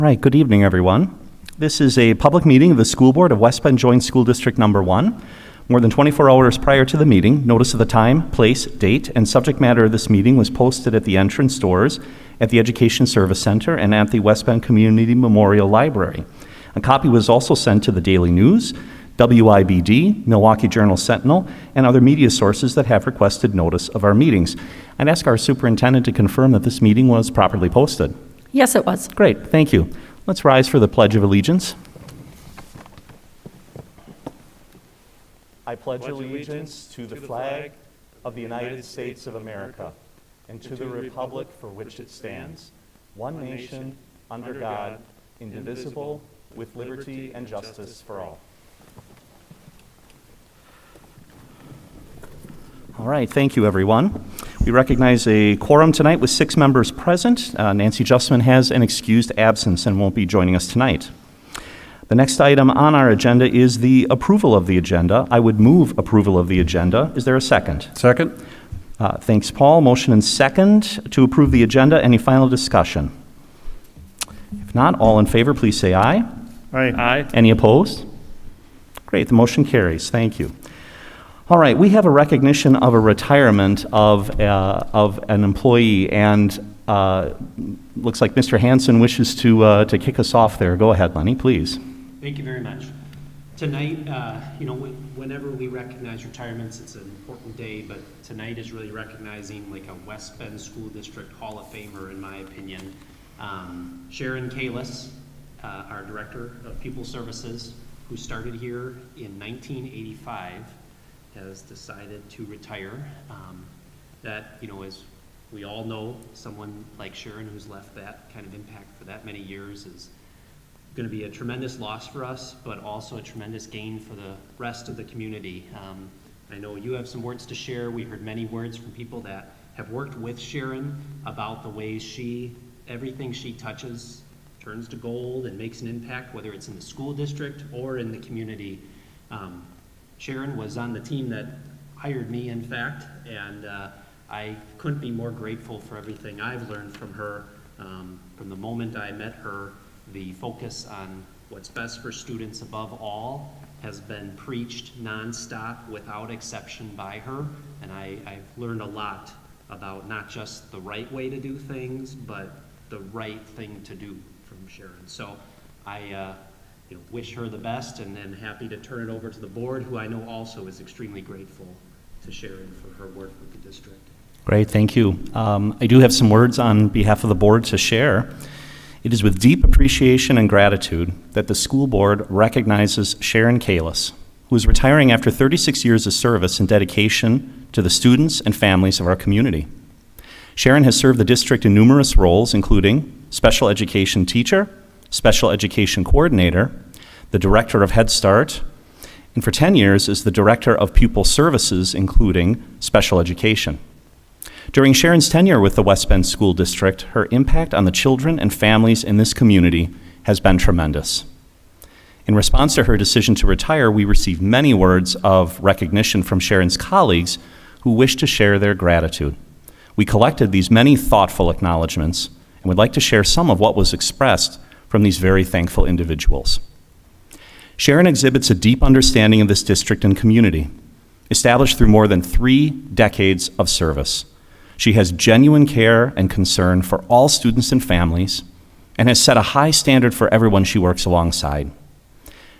Right, good evening, everyone. This is a public meeting of the School Board of West Bend Joint School District Number 1. More than 24 hours prior to the meeting, notice of the time, place, date, and subject matter of this meeting was posted at the entrance doors at the Education Service Center and at the West Bend Community Memorial Library. A copy was also sent to the Daily News, WIBD, Milwaukee Journal Sentinel, and other media sources that have requested notice of our meetings. I'd ask our superintendent to confirm that this meeting was properly posted. Yes, it was. Great, thank you. Let's rise for the Pledge of Allegiance. I pledge allegiance to the flag of the United States of America and to the republic for which it stands, one nation, under God, indivisible, with liberty and justice for all. All right, thank you, everyone. We recognize a quorum tonight with 6 members present. Nancy Justman has an excused absence and won't be joining us tonight. The next item on our agenda is the approval of the agenda. I would move approval of the agenda. Is there a second? Second. Thanks, Paul. Motion and second to approve the agenda. Any final discussion? If not, all in favor, please say aye. Aye. Any opposed? Great, the motion carries. Thank you. All right, we have a recognition of a retirement of an employee, and looks like Mr. Hanson wishes to kick us off there. Go ahead, Lenny, please. Thank you very much. Tonight, whenever we recognize retirements, it's an important day, but tonight is really recognizing like a West Bend School District Hall of Famer, in my opinion. Sharon Kalis, our Director of Pupil Services, who started here in 1985, has decided to retire. As we all know, someone like Sharon who's left that kind of impact for that many years is going to be a tremendous loss for us, but also a tremendous gain for the rest of the community. I know you have some words to share. We heard many words from people that have worked with Sharon about the ways everything she touches turns to gold and makes an impact, whether it's in the school district or in the community. Sharon was on the team that hired me, in fact, and I couldn't be more grateful for everything I've learned from her. From the moment I met her, the focus on what's best for students above all has been preached nonstop without exception by her, and I've learned a lot about not just the right way to do things, but the right thing to do from Sharon. So I wish her the best, and then happy to turn it over to the board, who I know also is extremely grateful to Sharon for her work with the district. Great, thank you. I do have some words on behalf of the board to share. It is with deep appreciation and gratitude that the school board recognizes Sharon Kalis, who is retiring after 36 years of service and dedication to the students and families of our community. Sharon has served the district in numerous roles, including special education teacher, special education coordinator, the director of Head Start, and for 10 years is the director of pupil services, including special education. During Sharon's tenure with the West Bend School District, her impact on the children and families in this community has been tremendous. In response to her decision to retire, we received many words of recognition from Sharon's colleagues who wished to share their gratitude. We collected these many thoughtful acknowledgments and would like to share some of what was expressed from these very thankful individuals. Sharon exhibits a deep understanding of this district and community, established through more than 3 decades of service. She has genuine care and concern for all students and families, and has set a high standard for everyone she works alongside.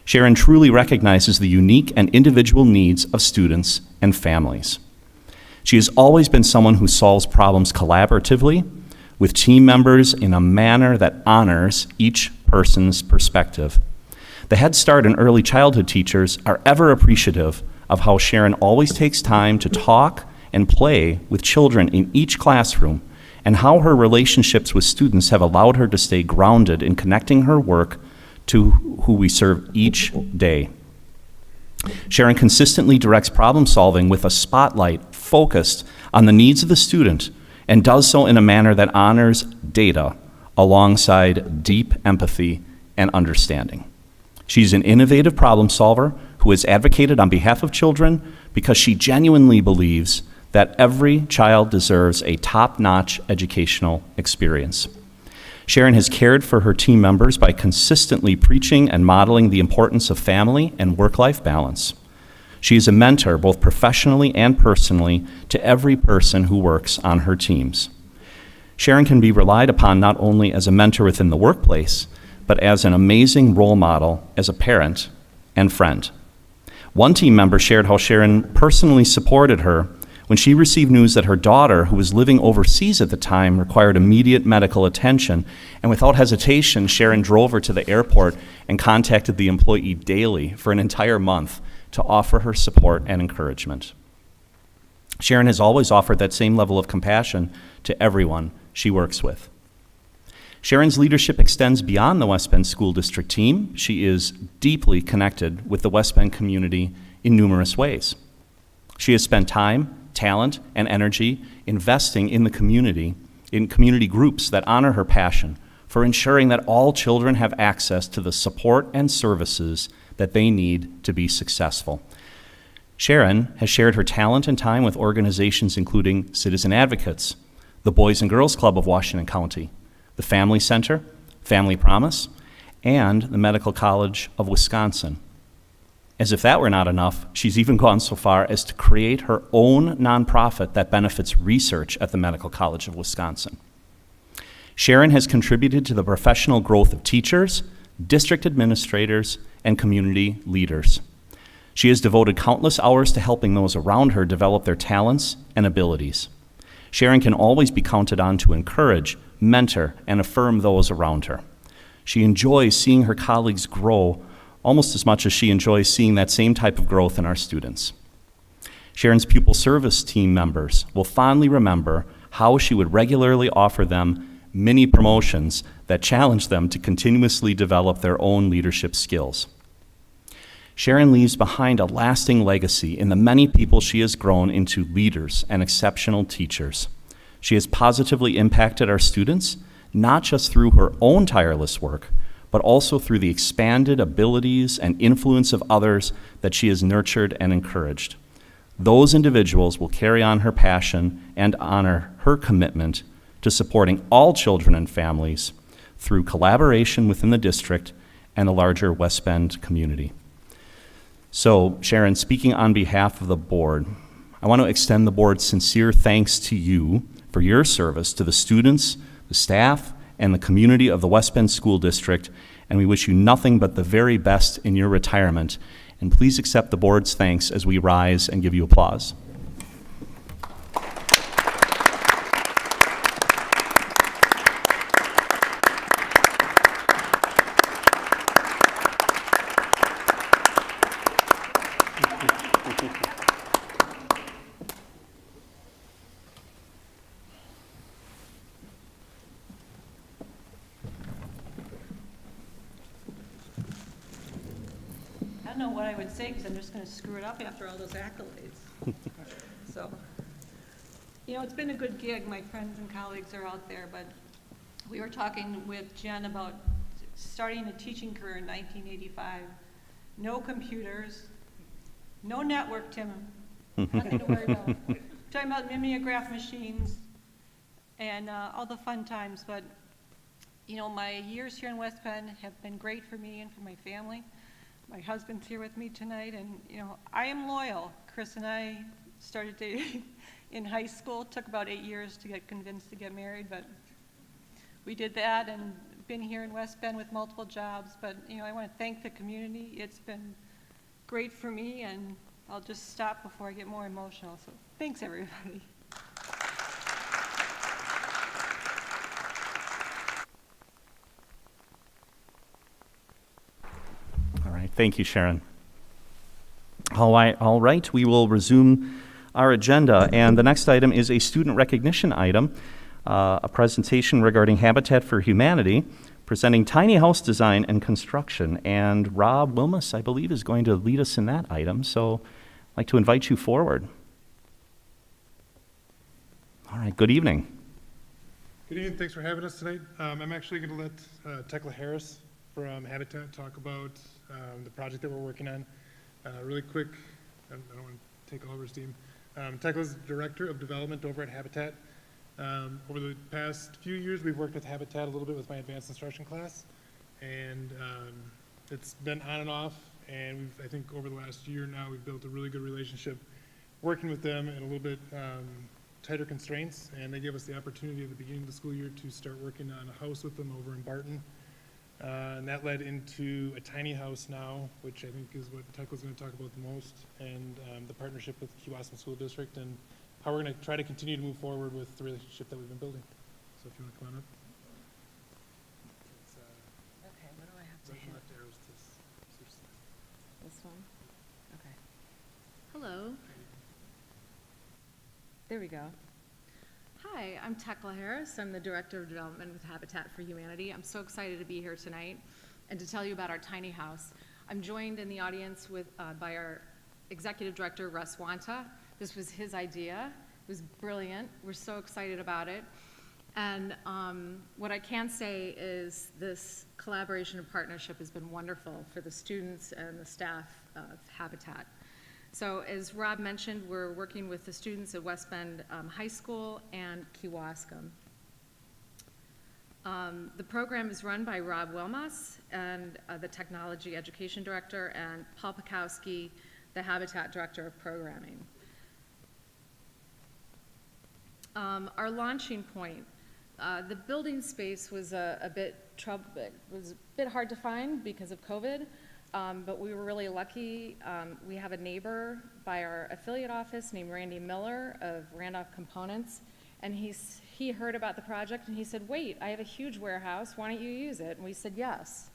Sharon truly recognizes the unique and individual needs of students and families. She has always been someone who solves problems collaboratively with team members in a manner that honors each person's perspective. The Head Start and early childhood teachers are ever appreciative of how Sharon always takes time to talk and play with children in each classroom, and how her relationships with students have allowed her to stay grounded in connecting her work to who we serve each day. Sharon consistently directs problem solving with a spotlight focused on the needs of the student, and does so in a manner that honors data alongside deep empathy and understanding. She's an innovative problem solver who has advocated on behalf of children because she genuinely believes that every child deserves a top-notch educational experience. Sharon has cared for her team members by consistently preaching and modeling the importance of family and work-life balance. She is a mentor, both professionally and personally, to every person who works on her teams. Sharon can be relied upon not only as a mentor within the workplace, but as an amazing role model as a parent and friend. One team member shared how Sharon personally supported her when she received news that her daughter, who was living overseas at the time, required immediate medical attention, and without hesitation, Sharon drove her to the airport and contacted the employee daily for an entire month to offer her support and encouragement. Sharon has always offered that same level of compassion to everyone she works with. Sharon's leadership extends beyond the West Bend School District team. She is deeply connected with the West Bend community in numerous ways. She has spent time, talent, and energy investing in the community, in community groups that honor her passion for ensuring that all children have access to the support and services that they need to be successful. Sharon has shared her talent and time with organizations including Citizen Advocates, the Boys and Girls Club of Washington County, the Family Center, Family Promise, and the Medical College of Wisconsin. As if that were not enough, she's even gone so far as to create her own nonprofit that benefits research at the Medical College of Wisconsin. Sharon has contributed to the professional growth of teachers, district administrators, and community leaders. She has devoted countless hours to helping those around her develop their talents and abilities. Sharon can always be counted on to encourage, mentor, and affirm those around her. She enjoys seeing her colleagues grow almost as much as she enjoys seeing that same type of growth in our students. Sharon's pupil service team members will fondly remember how she would regularly offer them mini promotions that challenge them to continuously develop their own leadership skills. Sharon leaves behind a lasting legacy in the many people she has grown into leaders and exceptional teachers. She has positively impacted our students, not just through her own tireless work, but also through the expanded abilities and influence of others that she has nurtured and encouraged. Those individuals will carry on her passion and honor her commitment to supporting all children and families through collaboration within the district and the larger West Bend community. So, Sharon, speaking on behalf of the board, I want to extend the board's sincere thanks to you for your service to the students, the staff, and the community of the West Bend School District, and we wish you nothing but the very best in your retirement. And please accept the board's thanks as we rise and give you applause. I don't know what I would say because I'm just going to screw it up after all those accolades. So, you know, it's been a good gig. My friends and colleagues are out there, but we were talking with Jen about starting a teaching career in 1985. No computers, no network, Tim. Nothing to worry about. Talking about mimeograph machines and all the fun times. But, you know, my years here in West Bend have been great for me and for my family. My husband's here with me tonight, and you know, I am loyal. Chris and I started dating in high school. It took about 8 years to get convinced to get married, but we did that and been here in West Bend with multiple jobs. But you know, I want to thank the community. It's been great for me, and I'll just stop before I get more emotional. So thanks, everybody. Thank you, Sharon. All right, we will resume our agenda, and the next item is a student recognition item, a presentation regarding Habitat for Humanity, presenting tiny house design and construction, and Rob Wilmus, I believe, is going to lead us in that item, so I'd like to invite you forward. All right, good evening. Good evening, thanks for having us tonight. I'm actually going to let Tekla Harris from Habitat talk about the project that we're working on. Really quick, I don't want to take all of her steam. Tekla's Director of Development over at Habitat. Over the past few years, we've worked with Habitat a little bit with my advanced instruction class, and it's been on and off, and I think over the last year now, we've built a really good relationship working with them in a little bit tighter constraints, and they gave us the opportunity at the beginning of the school year to start working on a house with them over in Barton. And that led into a tiny house now, which I think is what Tekla's going to talk about the most, and the partnership with Kewausee School District, and how we're going to try to continue to move forward with the relationship that we've been building. So if you want to come on up. It's, Okay, what do I have to right and hit? left arrows to switch sides. This one? Okay. Hello. There we go. Hi, I'm Tekla Harris. I'm the Director of Development with Habitat for Humanity. I'm so excited to be here tonight and to tell you about our tiny house. I'm joined in the audience by our Executive Director, Russ Wanta. This was his idea. It was brilliant. We're so excited about it. And what I can say is this collaboration and partnership has been wonderful for the students and the staff of Habitat. So as Rob mentioned, we're working with the students at West Bend High School and Kewausee. The program is run by Rob Wilmas, and the Technology Education Director, and Paul Pakowski, the Habitat Director of Programming. Our launching point, the building space was a bit hard to find because of COVID. But we were really lucky. We have a neighbor by our affiliate office named Randy Miller of Randolph Components, and he heard about the project and he said, wait, I have a huge warehouse, why don't you use it? And we said yes.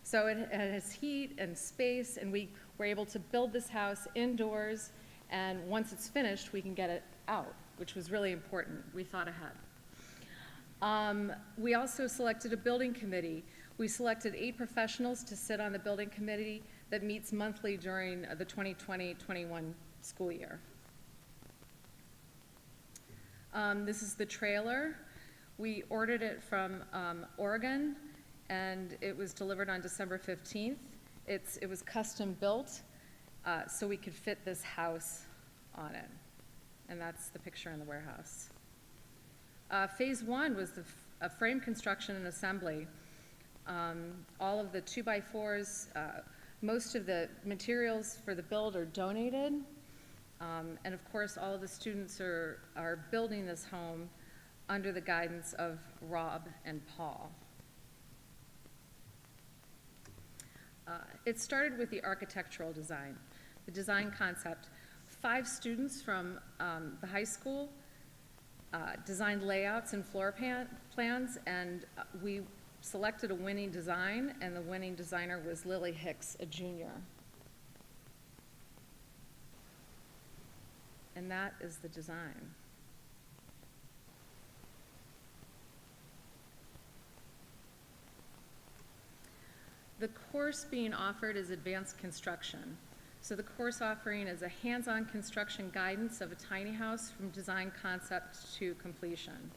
So it has heat and space, and we were able to build this house indoors, and once it's finished, we can get it out, which was really important. We thought ahead. We also selected a building committee. We selected 8 professionals to sit on the building committee that meets monthly during the 2020-21 school year. This is the trailer. We ordered it from Oregon, and it was delivered on December 15th. It was custom built, so we could fit this house on it. And that's the picture in the warehouse. Phase 1 was the frame construction and assembly. All of the 2x4s, most of the materials for the build are donated. And of course, all of the students are building this home under the guidance of Rob and Paul. It started with the architectural design, the design concept. 5 students from the high school designed layouts and floor plans, and we selected a winning design, and the winning designer was Lily Hicks, a junior. And that is the design. The course being offered is advanced construction. So the course offering is a hands-on construction guidance of a tiny house from design concept to completion.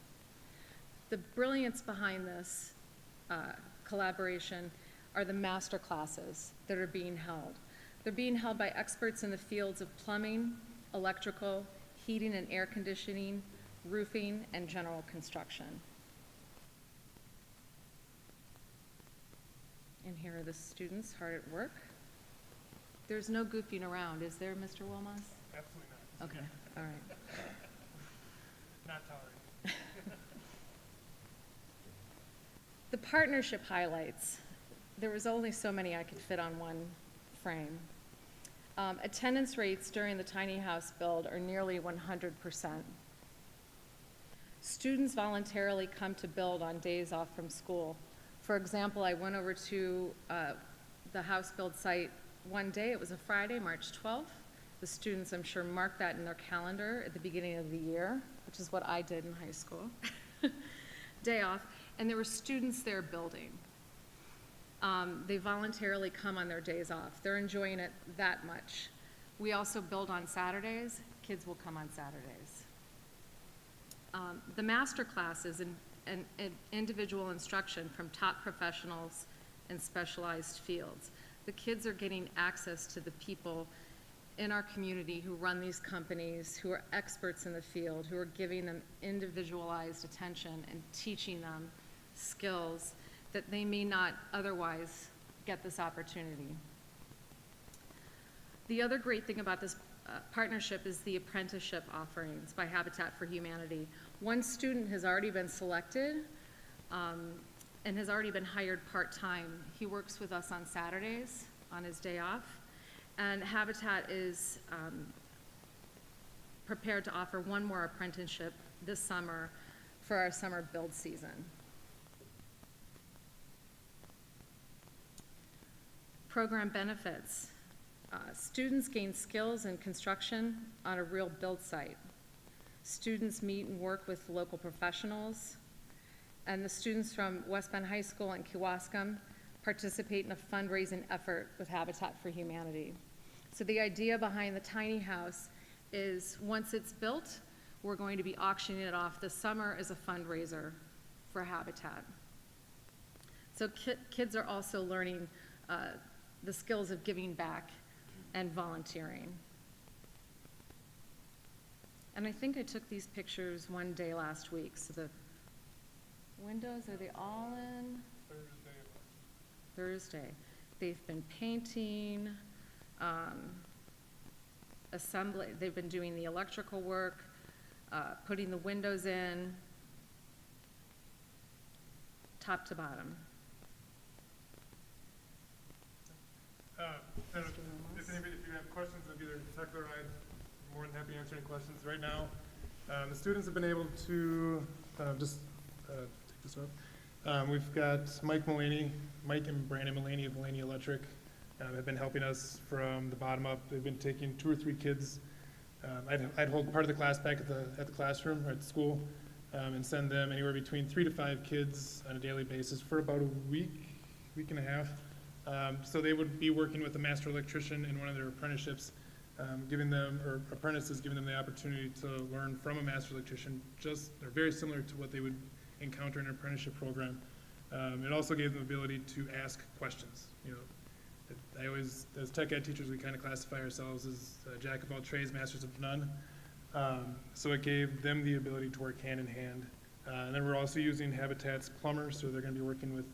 The brilliance behind this collaboration are the master classes that are being held. They're being held by experts in the fields of plumbing, electrical, heating and air conditioning, roofing, and general construction. And here are the students hard at work. There's no goofing around, is there, Mr. Wilmas? Absolutely not. Okay, all right. Not tolerated. The partnership highlights. There was only so many I could fit on one frame. Attendance rates during the tiny house build are nearly 100%. Students voluntarily come to build on days off from school. For example, I went over to the house build site one day. It was a Friday, March 12th. The students, I'm sure, marked that in their calendar at the beginning of the year, which is what I did in high school. Day off. And there were students there building. They voluntarily come on their days off. They're enjoying it that much. We also build on Saturdays. Kids will come on Saturdays. The master classes and individual instruction from top professionals in specialized fields. The kids are getting access to the people in our community who run these companies, who are experts in the field, who are giving them individualized attention and teaching them skills that they may not otherwise get this opportunity. The other great thing about this partnership is the apprenticeship offerings by Habitat for Humanity. One student has already been selected and has already been hired part-time. He works with us on Saturdays on his day off, and Habitat is prepared to offer one more apprenticeship this summer for our summer build season. Program benefits. Students gain skills in construction on a real build site. Students meet and work with local professionals, and the students from West Bend High School and Kewaskum participate in a fundraising effort with Habitat for Humanity. So the idea behind the tiny house is once it's built, we're going to be auctioning it off this summer as a fundraiser for Habitat. So kids are also learning the skills of giving back and volunteering. And I think I took these pictures one day last week. So the windows, are they all in? Thursday. They've been painting, assembly, they've been doing the electrical work, putting the windows in, top to bottom. If you have questions of either Tucker or I, I'm more than happy to answer any questions. Right now, the students have been able to take this up. We've got Mike and Brandon Mulaney of Mulaney Electric have been helping us from the bottom up. They've been taking 2 or 3 kids. I'd hold part of the class back at the classroom or at the school and send them anywhere between 3 to 5 kids on a daily basis for about a week and a half. So they would be working with a master electrician in one of their apprenticeships, giving them the opportunity to learn from a master electrician. They're very similar to what they would encounter in an apprenticeship program. It also gave them the ability to ask questions. I always, as tech ed teachers, we kind of classify ourselves as jack of all trades, masters of none. So it gave them the ability to work hand in hand. And then we're also using Habitat's plumber, so they're going to be working with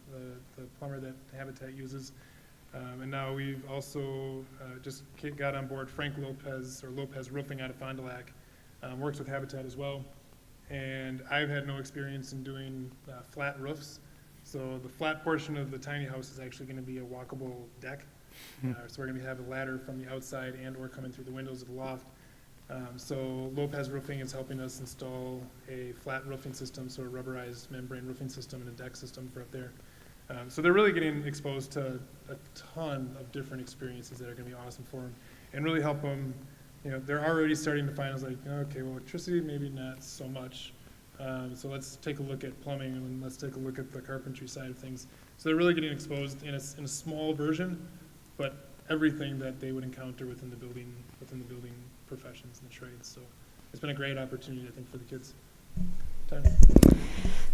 the plumber that Habitat uses. And now we've also just got on board Frank Lopez Roofing out of Fond du Lac, works with Habitat as well. And I've had no experience in doing flat roofs. So the flat portion of the tiny house is actually going to be a walkable deck. So we're going to have a ladder from the outside and or coming through the windows of the loft. So Lopez Roofing is helping us install a flat roofing system, so a rubberized membrane roofing system and a deck system for up there. So they're really getting exposed to a ton of different experiences that are going to be awesome for them and really help them. They're already starting to find, okay, well, electricity, maybe not so much. So let's take a look at plumbing and let's take a look at the carpentry side of things. So they're really getting exposed in a small version, but everything that they would encounter within the building professions and the trades. So it's been a great opportunity, I think, for the kids. Tyler.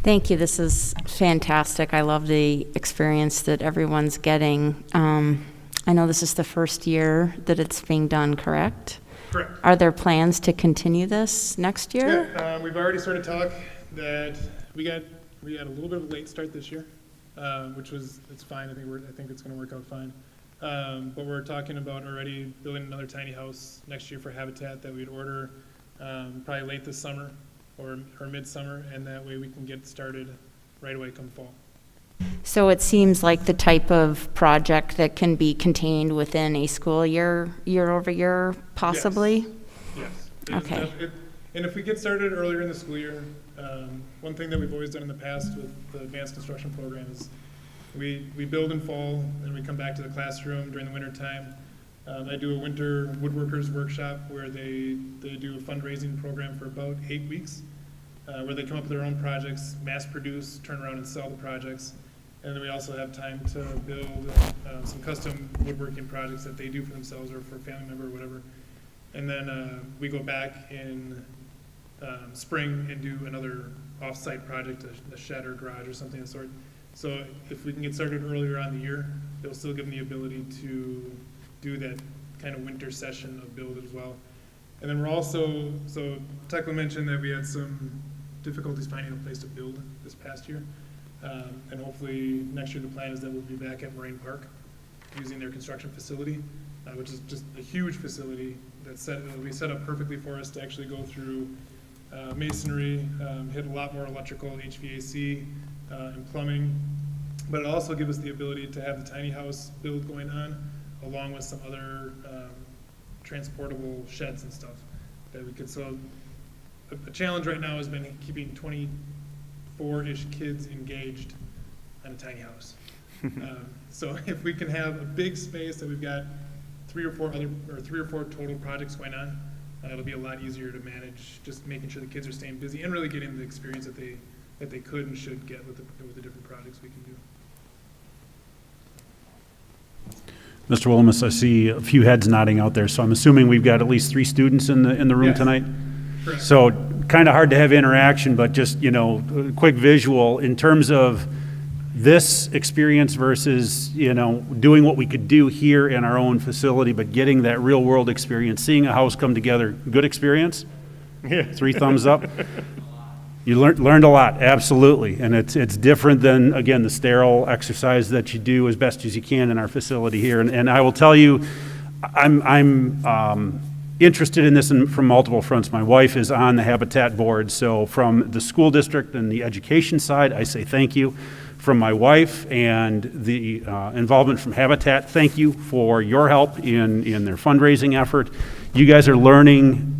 Thank you. This is fantastic. I love the experience that everyone's getting. I know this is the first year that it's being done, correct? Correct. Are there plans to continue this next year? Yeah, we've already started talk that we had a little bit of a late start this year, which it's fine. I think it's going to work out fine. But we're talking about already building another tiny house next year for Habitat that we'd order probably late this summer or midsummer, and that way we can get started right away come fall. So it seems like the type of project that can be contained within a school year over year, possibly? Yes. Okay. And if we get started earlier in the school year, one thing that we've always done in the past with the advanced construction program is we build in fall, and we come back to the classroom during the winter time. I do a winter Woodworkers Workshop where they do a fundraising program for about 8 weeks, where they come up with their own projects, mass produce, turn around and sell the projects. And then we also have time to build some custom woodworking projects that they do for themselves or for a family member or whatever. And then we go back in spring and do another off-site project, a shed or garage or something of the sort. So if we can get started earlier on in the year, it'll still give them the ability to do that kind of winter session of build as well. And then we're also, so Tekla mentioned that we had some difficulties finding a place to build this past year. And hopefully next year the plan is that we'll be back at Moraine Park using their construction facility, which is just a huge facility that'll be set up perfectly for us to actually go through masonry, hit a lot more electrical, HVAC, and plumbing. But it also gives us the ability to have the tiny house build going on, along with some other transportable sheds and stuff that we could. So a challenge right now has been keeping 24-ish kids engaged on a tiny house. So if we can have a big space that we've got three or four total projects going on, it'll be a lot easier to manage, just making sure the kids are staying busy and really getting the experience that they could and should get with the different projects we can do. Mr. Williams, I see a few heads nodding out there, so I'm assuming we've got at least 3 students in the room Yes. tonight? Correct. So kind of hard to have interaction, but just, a quick visual in terms of this experience versus, doing what we could do here in our own facility, but getting that real world experience, seeing a house come together. Good experience? Yeah. 3 thumbs up. You learned a lot, absolutely, and it's different than, again, the sterile exercise that you do as best as you can in our facility here. And I will tell you, I'm interested in this from multiple fronts. My wife is on the Habitat board, so from the school district and the education side, I say thank you. From my wife and the involvement from Habitat, thank you for your help in their fundraising effort. You guys are learning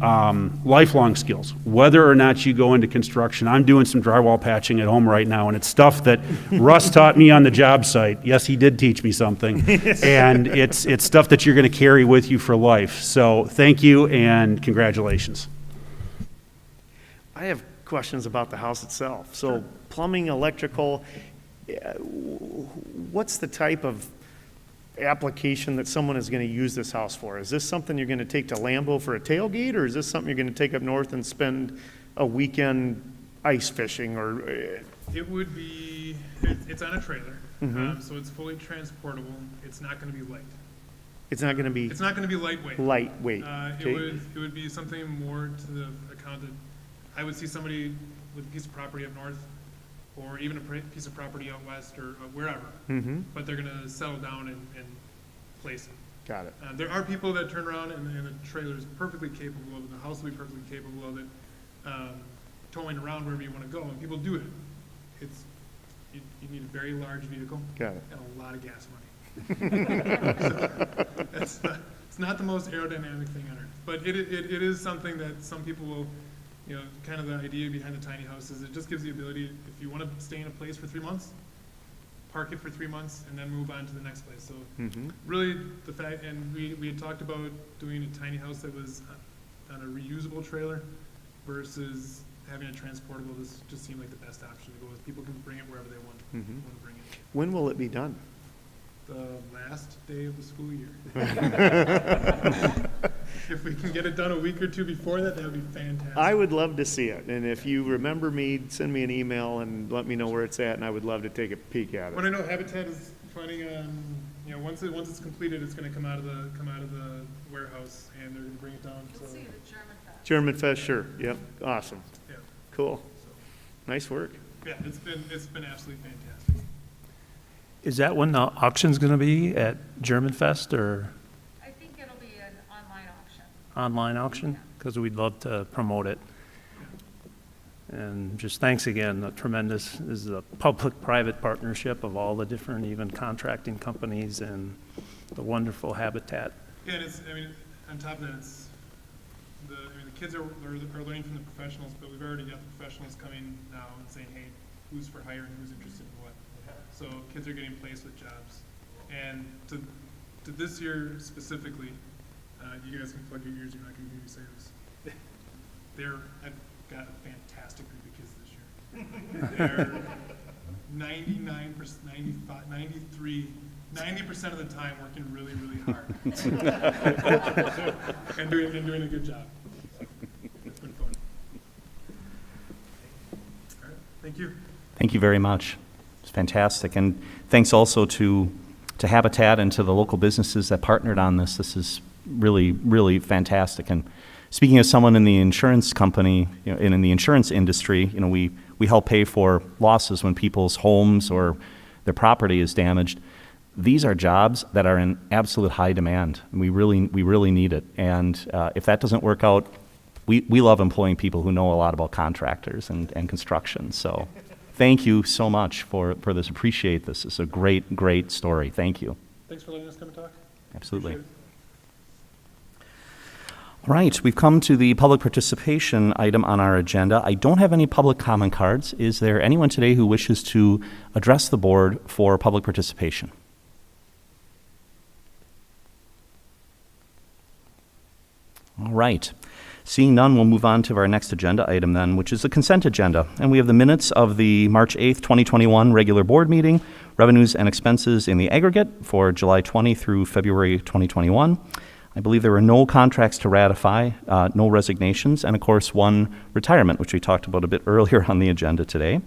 lifelong skills, whether or not you go into construction. I'm doing some drywall patching at home right now, and it's stuff that Russ taught me on the job site. Yes, he did teach me something. And it's stuff that you're going to carry with you for life. So thank you and congratulations. I have questions about the house itself. So plumbing, electrical, what's the type of application that someone is going to use this house for? Is this something you're going to take to Lambeau for a tailgate, or is this something you're going to take up north and spend a weekend ice fishing? Or It would be, it's on a trailer, so it's fully transportable. It's not going to be light. it's not going to be It's not going to be lightweight. lightweight? It would be something more to the account that I would see somebody with a piece of property up north, or even a piece of property out west or wherever, but they're going to settle down and place it. Got it. There are people that turn around and the trailer is perfectly capable of it, the house will be perfectly capable of it, towing around wherever you want to go, and people do it. You need a very large vehicle Got it. and a lot of gas money. So, it's not the most aerodynamic thing on earth, but it is something that some people will, kind of the idea behind the tiny house is it just gives the ability, if you want to stay in a place for 3 months, park it for 3 months and then move on to the next place. So really the fact, and we had talked about doing a tiny house that was on a reusable trailer versus having a transportable. This just seemed like the best option to go with. People can bring it wherever they want to bring it. When will it be done? The last day of the school year. If we can get it done a week or two before that, that would be fantastic. I would love to see it, and if you remember me, send me an email and let me know where it's at, and I would love to take a peek at What it. I know, Habitat is planning on, once it's completed, it's going to come out of the warehouse, and they're going to bring it down. You'll see the German Fest. German Fest, sure, yep, awesome, Yeah, cool, so, nice work. yeah, it's been absolutely fantastic. Is that when the auction's going to be, at German Fest or I think it'll be an online auction. online auction? Because we'd love to promote it. And just thanks again, this is a public-private partnership of all the different even contracting companies and the wonderful Habitat. Yeah, and on top of that, the kids are learning from the professionals, but we've already got the professionals coming now and saying, hey, who's for hire and who's interested in what. So kids are getting placed with jobs. And to this year specifically, you guys can plug your ears, you're not going to hear me say this. I've got a fantastic group of kids this year. They're 99%, 95, 93, 90% of the time working really, really hard. and doing a good job. It's been fun. All right, thank you. Thank you very much. It's fantastic. And thanks also to Habitat and to the local businesses that partnered on this. This is really, really fantastic. And speaking as someone in the insurance company, and in the insurance industry, we help pay for losses when people's homes or their property is damaged. These are jobs that are in absolute high demand. We really need it. And if that doesn't work out, we love employing people who know a lot about contractors and construction. So thank you so much for this. Appreciate this. It's a great story. Thank you. Thanks for letting us come and talk. Absolutely. Appreciate it. All right, we've come to the public participation item on our agenda. I don't have any public comment cards. Is there anyone today who wishes to address the board for public participation? All right. Seeing none, we'll move on to our next agenda item then, which is the consent agenda. And we have the minutes of the March 8th, 2021 regular board meeting, revenues and expenses in the aggregate for July 20 through February 2021. I believe there were no contracts to ratify, no resignations, and of course one retirement, which we talked about a bit earlier on the agenda today.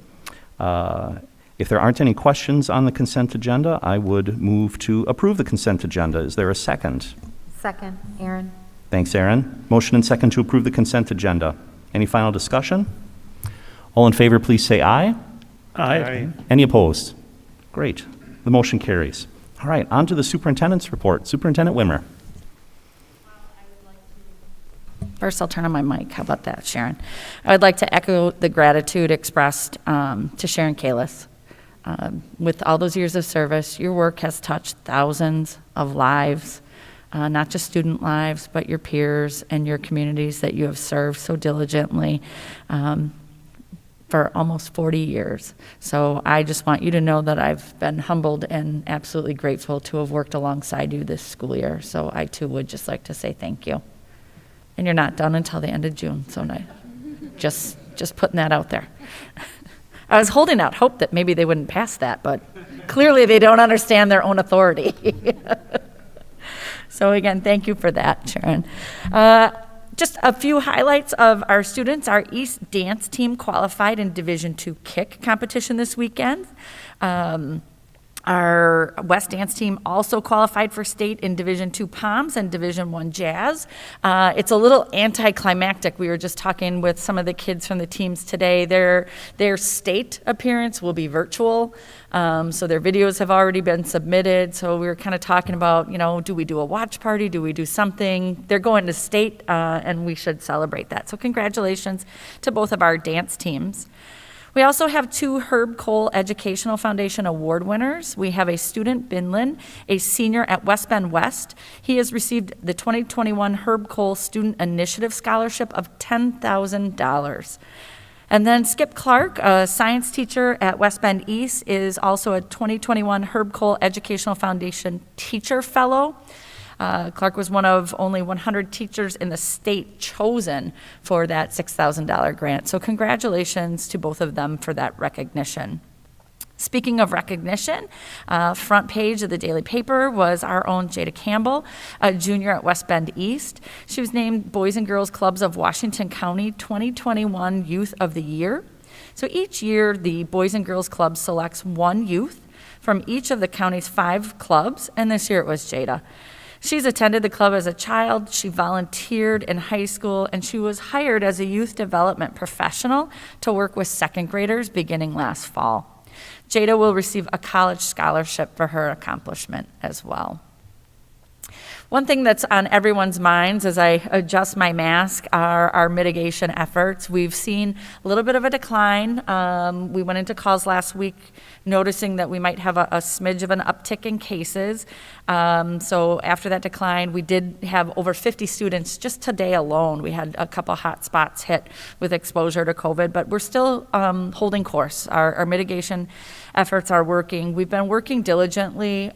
If there aren't any questions on the consent agenda, I would move to approve the consent agenda. Is there a second? Second, Aaron. Thanks, Aaron. Motion and second to approve the consent agenda. Any final discussion? All in favor, please say aye. Aye. Any opposed? Great. The motion carries. All right, on to the superintendent's report. Superintendent Wimmer. First, I'll turn on my mic. How about that, Sharon? I would like to echo the gratitude expressed to Sharon Kalis. With all those years of service, your work has touched thousands of lives, not just student lives, but your peers and your communities that you have served so diligently for almost 40 years. So I just want you to know that I've been humbled and absolutely grateful to have worked alongside you this school year. So I, too, would just like to say thank you. And you're not done until the end of June, so just putting that out there. I was holding out hope that maybe they wouldn't pass that, but clearly they don't understand their own authority. So again, thank you for that, Sharon. Just a few highlights of our students. Our East dance team qualified in Division II kick competition this weekend. Our West dance team also qualified for state in Division II Poms and Division I Jazz. It's a little anticlimactic. We were just talking with some of the kids from the teams today. Their state appearance will be virtual, so their videos have already been submitted. So we were kind of talking about, do we do a watch party? Do we do something? They're going to state, and we should celebrate that. So congratulations to both of our dance teams. We also have 2 Herb Cole Educational Foundation Award winners. We have a student, Binlin, a senior at West Bend West. He has received the 2021 Herb Cole Student Initiative Scholarship of $10,000. And then Skip Clark, a science teacher at West Bend East, is also a 2021 Herb Cole Educational Foundation Teacher Fellow. Clark was one of only 100 teachers in the state chosen for that $6,000 grant. So congratulations to both of them for that recognition. Speaking of recognition, front page of the daily paper was our own Jada Campbell, a junior at West Bend East. She was named Boys and Girls Clubs of Washington County 2021 Youth of the Year. So each year, the Boys and Girls Club selects one youth from each of the county's 5 clubs, and this year it was Jada. She's attended the club as a child, she volunteered in high school, and she was hired as a youth development professional to work with second graders beginning last fall. Jada will receive a college scholarship for her accomplishment as well. One thing that's on everyone's minds as I adjust my mask are our mitigation efforts. We've seen a little bit of a decline. We went into calls last week noticing that we might have a smidge of an uptick in cases. So after that decline, we did have over 50 students just today alone. We had a couple hot spots hit with exposure to COVID, but we're still holding course. Our mitigation efforts are working. We've been working diligently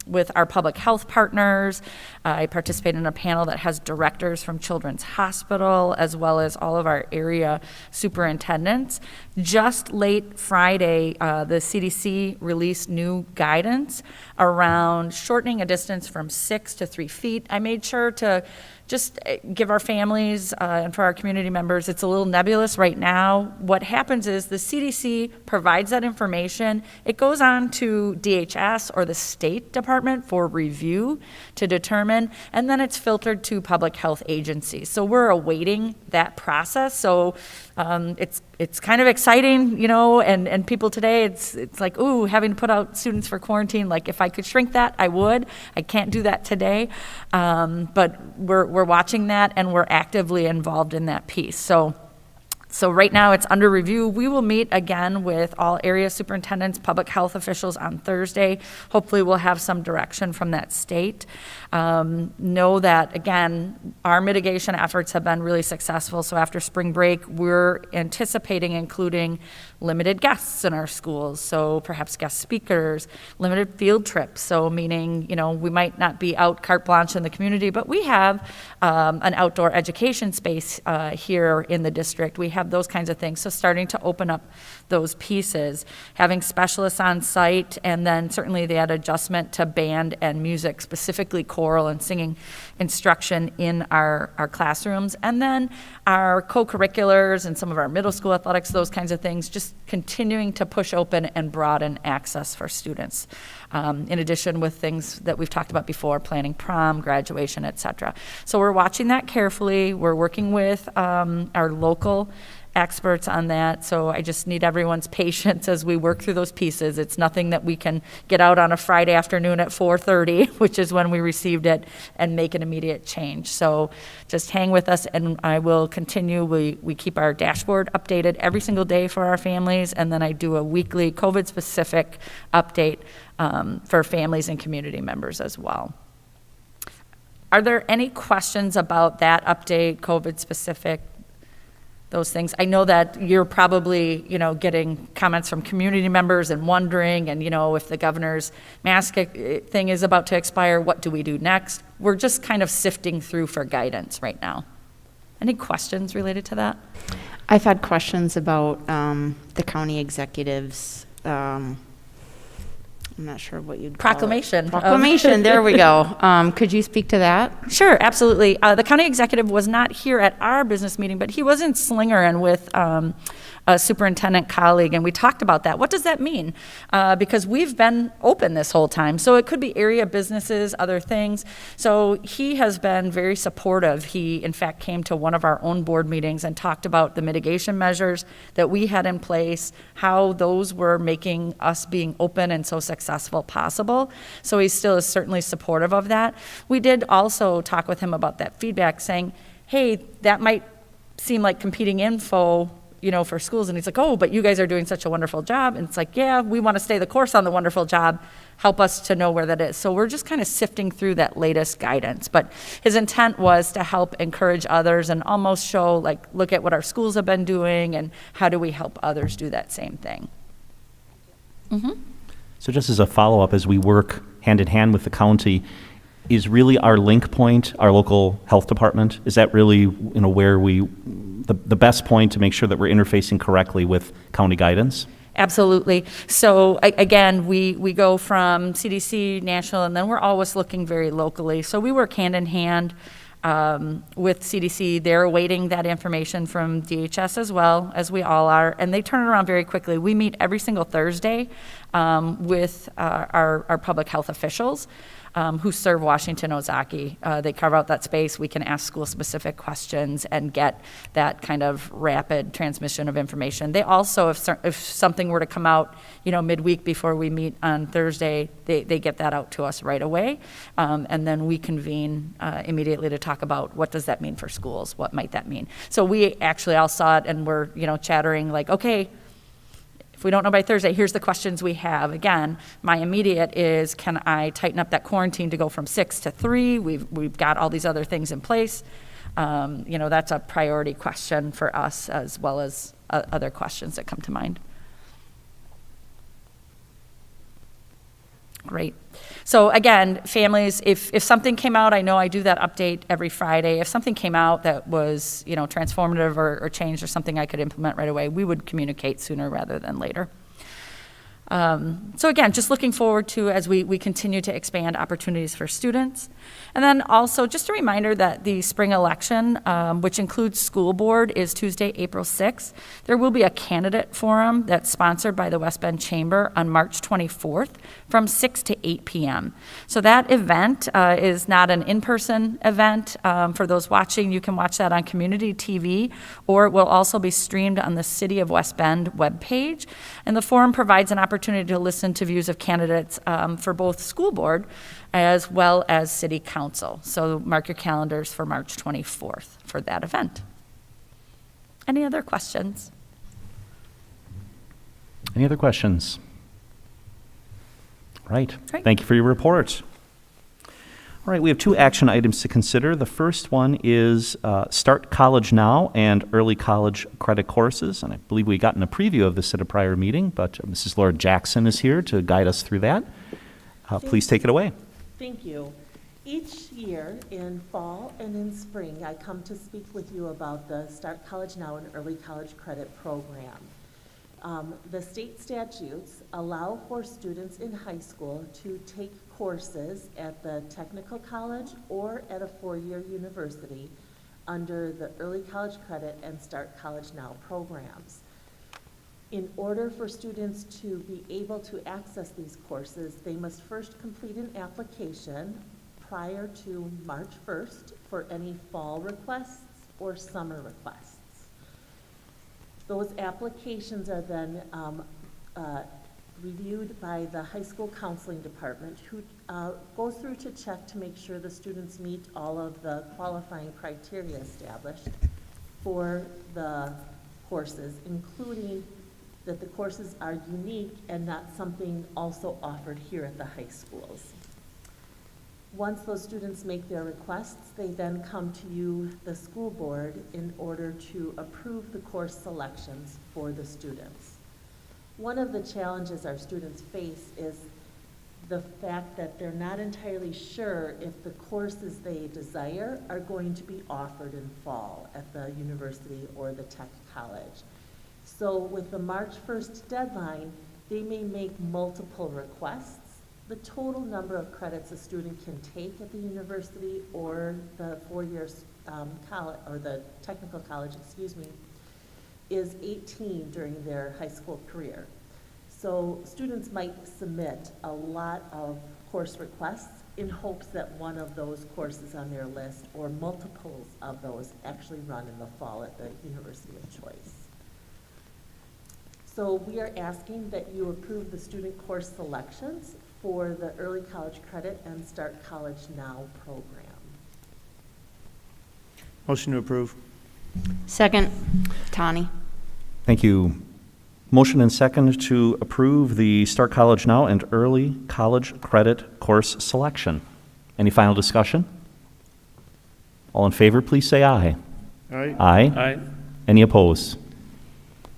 with our public health partners. I participate in a panel that has directors from Children's Hospital as well as all of our area superintendents. Just late Friday, the CDC released new guidance around shortening a distance from 6 to 3 feet. I made sure to just give our families and for our community members, it's a little nebulous right now. What happens is the CDC provides that information. It goes on to DHS or the State Department for review to determine, and then it's filtered to public health agencies. So we're awaiting that process. So it's kind of exciting, and people today, it's like, ooh, having to put out students for quarantine. Like, if I could shrink that, I would. I can't do that today. But we're watching that, and we're actively involved in that piece. So right now it's under review. We will meet again with all area superintendents, public health officials on Thursday. Hopefully we'll have some direction from that state. Know that, again, our mitigation efforts have been really successful. So after spring break, we're anticipating including limited guests in our schools. So perhaps guest speakers, limited field trips. So meaning, we might not be out carte blanche in the community, but we have an outdoor education space here in the district. We have those kinds of things. So starting to open up those pieces, having specialists on site, and then certainly that adjustment to band and music, specifically choral and singing instruction in our classrooms, and then our co-curriculars and some of our middle school athletics, those kinds of things, just continuing to push open and broaden access for students. In addition with things that we've talked about before, planning prom, graduation, et cetera. So we're watching that carefully. We're working with our local experts on that. So I just need everyone's patience as we work through those pieces. It's nothing that we can get out on a Friday afternoon at 4:30, which is when we received it, and make an immediate change. So just hang with us, and I will continue. We keep our dashboard updated every single day for our families, and then I do a weekly COVID-specific update for families and community members as well. Are there any questions about that update, COVID-specific? Those things. I know that you're probably, getting comments from community members and wondering, and, if the governor's mask thing is about to expire, what do we do next? We're just kind of sifting through for guidance right now. Any questions related to that? I've had questions about the county executives, I'm not sure what you'd call Proclamation. it. Proclamation, there we go. Could you speak to that? Sure, absolutely. The county executive was not here at our business meeting, but he was in Slinger and with a superintendent colleague, and we talked about that. What does that mean? Because we've been open this whole time, so it could be area businesses, other things. So he has been very supportive. He, in fact, came to one of our own board meetings and talked about the mitigation measures that we had in place, how those were making us being open and so successful possible. So he still is certainly supportive of that. We did also talk with him about that feedback, saying, hey, that might seem like competing info, for schools. And he's like, oh, but you guys are doing such a wonderful job. And it's like, yeah, we want to stay the course on the wonderful job. Help us to know where that is. So we're just kind of sifting through that latest guidance. But his intent was to help encourage others and almost show, look at what our schools have been doing and how do we help others do that same thing. Mm-hmm. So just as a follow-up, as we work hand in hand with the county, is really our link point, our local health department? Is that really, where the best point to make sure that we're interfacing correctly with county guidance? Absolutely. So again, we go from CDC, national, and then we're always looking very locally. So we work hand in hand with CDC. They're awaiting that information from DHS as well, as we all are, and they turn it around very quickly. We meet every single Thursday with our public health officials who serve Washington Ozaki. They carve out that space. We can ask school-specific questions and get that kind of rapid transmission of information. They also, if something were to come out, midweek before we meet on Thursday, they get that out to us right away, and then we convene immediately to talk about what does that mean for schools, what might that mean. So we actually all saw it, and we're chattering like, okay, if we don't know by Thursday, here's the questions we have. Again, my immediate is, can I tighten up that quarantine to go from 6 to 3? We've got all these other things in place. That's a priority question for us, as well as other questions that come to mind. Great. So again, families, if something came out, I know I do that update every Friday. If something came out that was, transformative or changed or something I could implement right away, we would communicate sooner rather than later. So again, just looking forward to as we continue to expand opportunities for students. And then also just a reminder that the spring election, which includes school board, is Tuesday, April 6th. There will be a candidate forum that's sponsored by the West Bend Chamber on March 24th from 6 to 8 p.m. So that event is not an in-person event. For those watching, you can watch that on community TV, or it will also be streamed on the City of West Bend webpage. And the forum provides an opportunity to listen to views of candidates for both school board as well as city council. So mark your calendars for March 24th for that event. Any other questions? Any other questions? Right. Great. Thank you for your report. All right, we have 2 action items to consider. The first one is Start College Now and Early College Credit Courses. And I believe we gotten a preview of this at a prior meeting, but Mrs. Laura Jackson is here to guide us through that. Please take it away. Thank you. Each year in fall and in spring, I come to speak with you about the Start College Now and Early College Credit Program. The state statutes allow for students in high school to take courses at the technical college or at a 4-year university under the Early College Credit and Start College Now programs. In order for students to be able to access these courses, they must first complete an application prior to March 1st for any fall requests or summer requests. Those applications are then reviewed by the high school counseling department, who goes through to check to make sure the students meet all of the qualifying criteria established for the courses, including that the courses are unique and not something also offered here at the high schools. Once those students make their requests, they then come to you, the school board, in order to approve the course selections for the students. One of the challenges our students face is the fact that they're not entirely sure if the courses they desire are going to be offered in fall at the university or the tech college. So with the March 1st deadline, they may make multiple requests. The total number of credits a student can take at the university or the 4-year college, or the technical college, is 18 during their high school career. So students might submit a lot of course requests in hopes that one of those courses on their list or multiples of those actually run in the fall at the university of choice. So we are asking that you approve the student course selections for the Early College Credit and Start College Now program. Motion to approve. Second, Tani. Thank you. Motion and second to approve the Start College Now and Early College Credit Course Selection. Any final discussion? All in favor, please say aye. Aye. Aye. Aye. Any opposed?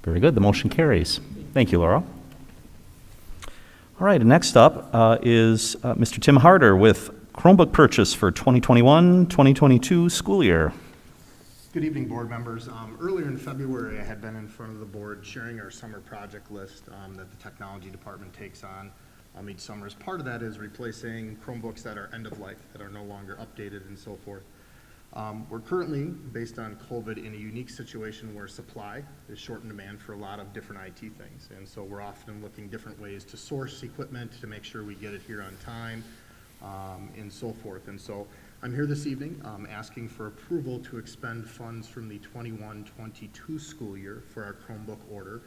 Very good. The motion carries. Thank you, Laura. All right, and next up is Mr. Tim Harder with Chromebook purchase for 2021-2022 school year. Good evening, board members. Earlier in February, I had been in front of the board sharing our summer project list that the technology department takes on each summer. As part of that is replacing Chromebooks that are end of life, that are no longer updated and so forth. We're currently, based on COVID, in a unique situation where supply is short in demand for a lot of different IT things. And so we're often looking different ways to source equipment to make sure we get it here on time and so forth. And so I'm here this evening asking for approval to expend funds from the 21-22 school year for our Chromebook order.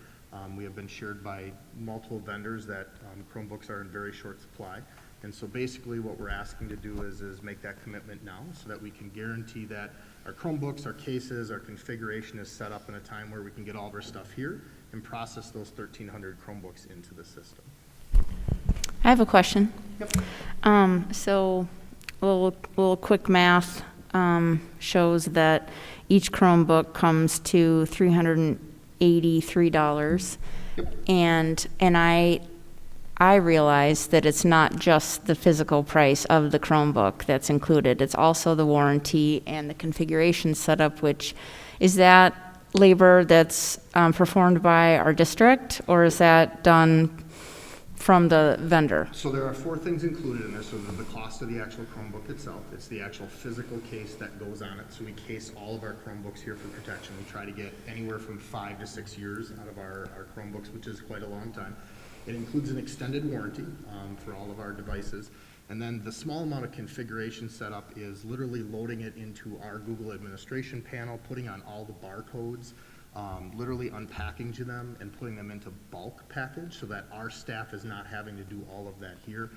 We have been shared by multiple vendors that Chromebooks are in very short supply. And so basically what we're asking to do is make that commitment now so that we can guarantee that our Chromebooks, our cases, our configuration is set up in a time where we can get all of our stuff here and process those 1,300 Chromebooks into the system. I have a question. Yep. So a little quick math shows that each Chromebook comes to $383. Yep. And I realize that it's not just the physical price of the Chromebook that's included. It's also the warranty and the configuration setup, which, is that labor that's performed by our district, or is that done from the vendor? So there are 4 things included in there. So there's the cost of the actual Chromebook itself. It's the actual physical case that goes on it. So we case all of our Chromebooks here for protection. We try to get anywhere from 5 to 6 years out of our Chromebooks, which is quite a long time. It includes an extended warranty for all of our devices. And then the small amount of configuration setup is literally loading it into our Google administration panel, putting on all the barcodes, literally unpacking to them and putting them into bulk package so that our staff is not having to do all of that here.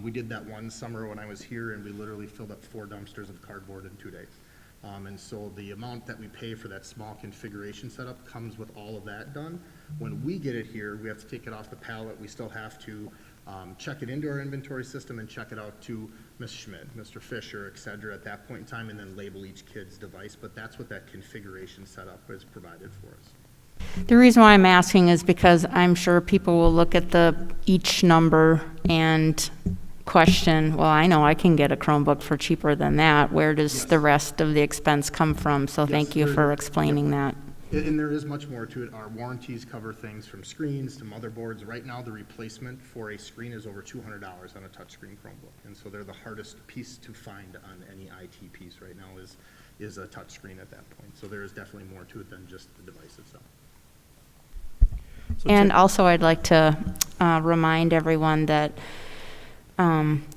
We did that one summer when I was here, and we literally filled up 4 dumpsters of cardboard in 2 days. And so the amount that we pay for that small configuration setup comes with all of that done. When we get it here, we have to take it off the pallet. We still have to check it into our inventory system and check it out to Ms. Schmidt, Mr. Fisher, et cetera, at that point in time, and then label each kid's device. But that's what that configuration setup is provided for us. The reason why I'm asking is because I'm sure people will look at each number and question, well, I know I can get a Chromebook for cheaper than that. Where does the rest of the expense come from? So thank you for explaining that. And there is much more to it. Our warranties cover things from screens to motherboards. Right now, the replacement for a screen is over $200 on a touchscreen Chromebook. And so they're the hardest piece to find on any IT piece right now is a touchscreen at that point. So there is definitely more to it than just the device itself. And also, I'd like to remind everyone that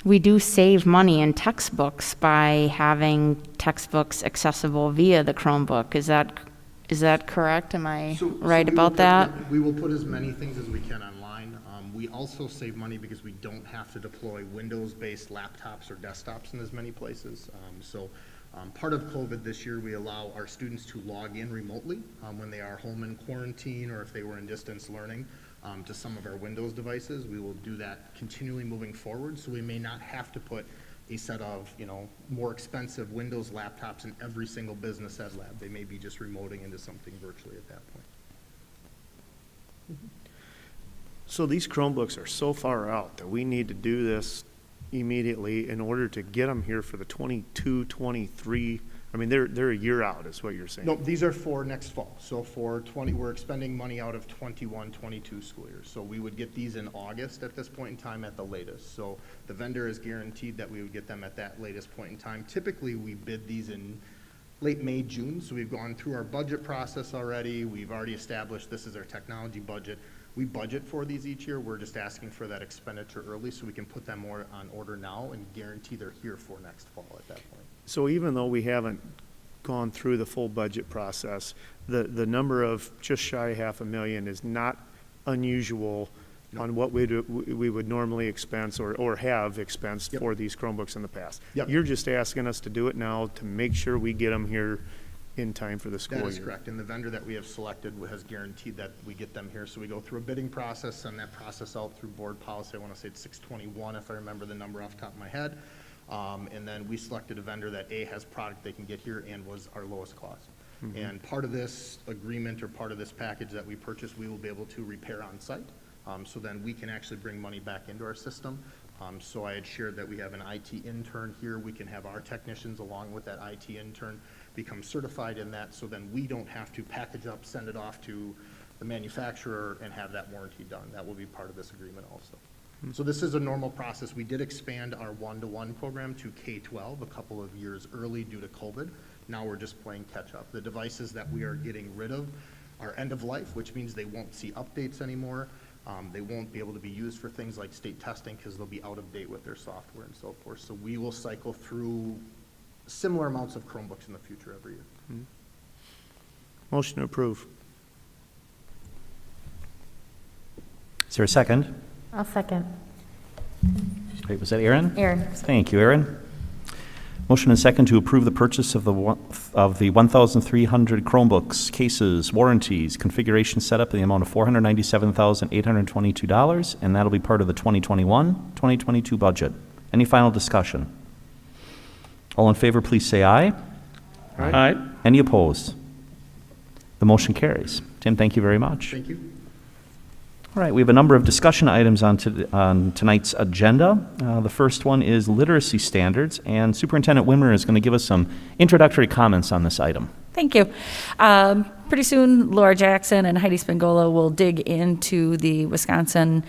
we do save money in textbooks by having textbooks accessible via the Chromebook. Is that correct? Am I right about that? We will put as many things as we can online. We also save money because we don't have to deploy Windows-based laptops or desktops in as many places. Part of COVID this year, we allow our students to log in remotely when they are home in quarantine or if they were in distance learning to some of our Windows devices. We will do that continually moving forward, so we may not have to put a set of, more expensive Windows laptops in every single business ed lab. They may be just remoting into something virtually at that point. So these Chromebooks are so far out that we need to do this immediately in order to get them here for the 22, 23. I mean, they're a year out is what you're saying. No, these are for next fall. So for we're expending money out of 21, 22 school years. So we would get these in August at this point in time at the latest. So the vendor is guaranteed that we would get them at that latest point in time. Typically, we bid these in late May, June. So we've gone through our budget process already. We've already established this is our technology budget. We budget for these each year. We're just asking for that expenditure early so we can put them more on order now and guarantee they're here for next fall at that point. So even though we haven't gone through the full budget process, the number of just shy of $500,000 is not unusual on what we would normally expense or have expensed for these Chromebooks in the past. Yep. You're just asking us to do it now to make sure we get them here in time for the school year. That is correct, and the vendor that we have selected has guaranteed that we get them here. So we go through a bidding process, send that process out through board policy. I want to say it's 621 if I remember the number off the top of my head. And then we selected a vendor that has product they can get here and was our lowest cost. Mm-hmm. And part of this agreement or part of this package that we purchased, we will be able to repair on site. So then we can actually bring money back into our system. So I had shared that we have an IT intern here. We can have our technicians along with that IT intern become certified in that, so then we don't have to package up, send it off to the manufacturer and have that warranty done. That will be part of this agreement also. So this is a normal process. We did expand our one-to-one program to K-12 a couple of years early due to COVID. Now we're just playing catch-up. The devices that we are getting rid of are end of life, which means they won't see updates anymore. They won't be able to be used for things like state testing because they'll be out of date with their software and so forth. So we will cycle through similar amounts of Chromebooks in the future every year. Mm-hmm. Motion to approve. Is there a second? I'll second. Wait, was that Aaron? Aaron. Thank you, Aaron. Motion and second to approve the purchase of the 1,300 Chromebooks, cases, warranties, configuration setup in the amount of $497,822, and that'll be part of the 2021-2022 budget. Any final discussion? All in favor, please say aye. Aye. Any opposed? The motion carries. Tim, thank you very much. Thank you. All right, we have a number of discussion items on tonight's agenda. The first one is literacy standards, and Superintendent Wimmer is going to give us some introductory comments on this item. Thank you. Pretty soon, Laura Jackson and Heidi Spingola will dig into the Wisconsin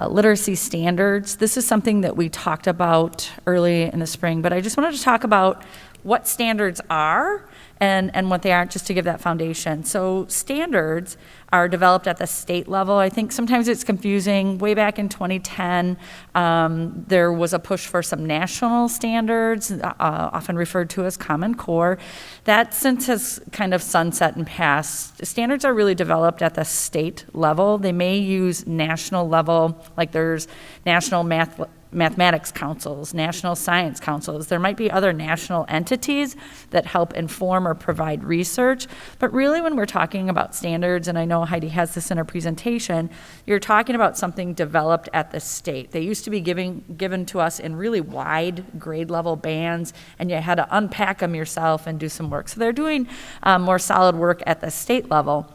literacy standards. This is something that we talked about early in the spring, but I just wanted to talk about what standards are and what they aren't, just to give that foundation. So standards are developed at the state level. I think sometimes it's confusing. Way back in 2010, there was a push for some national standards, often referred to as Common Core. That since has kind of sunset and passed. Standards are really developed at the state level. They may use national level, like there's national mathematics councils, national science councils. There might be other national entities that help inform or provide research. But really, when we're talking about standards, and I know Heidi has this in her presentation, you're talking about something developed at the state. They used to be given to us in really wide grade level bands, and you had to unpack them yourself and do some work. So they're doing more solid work at the state level.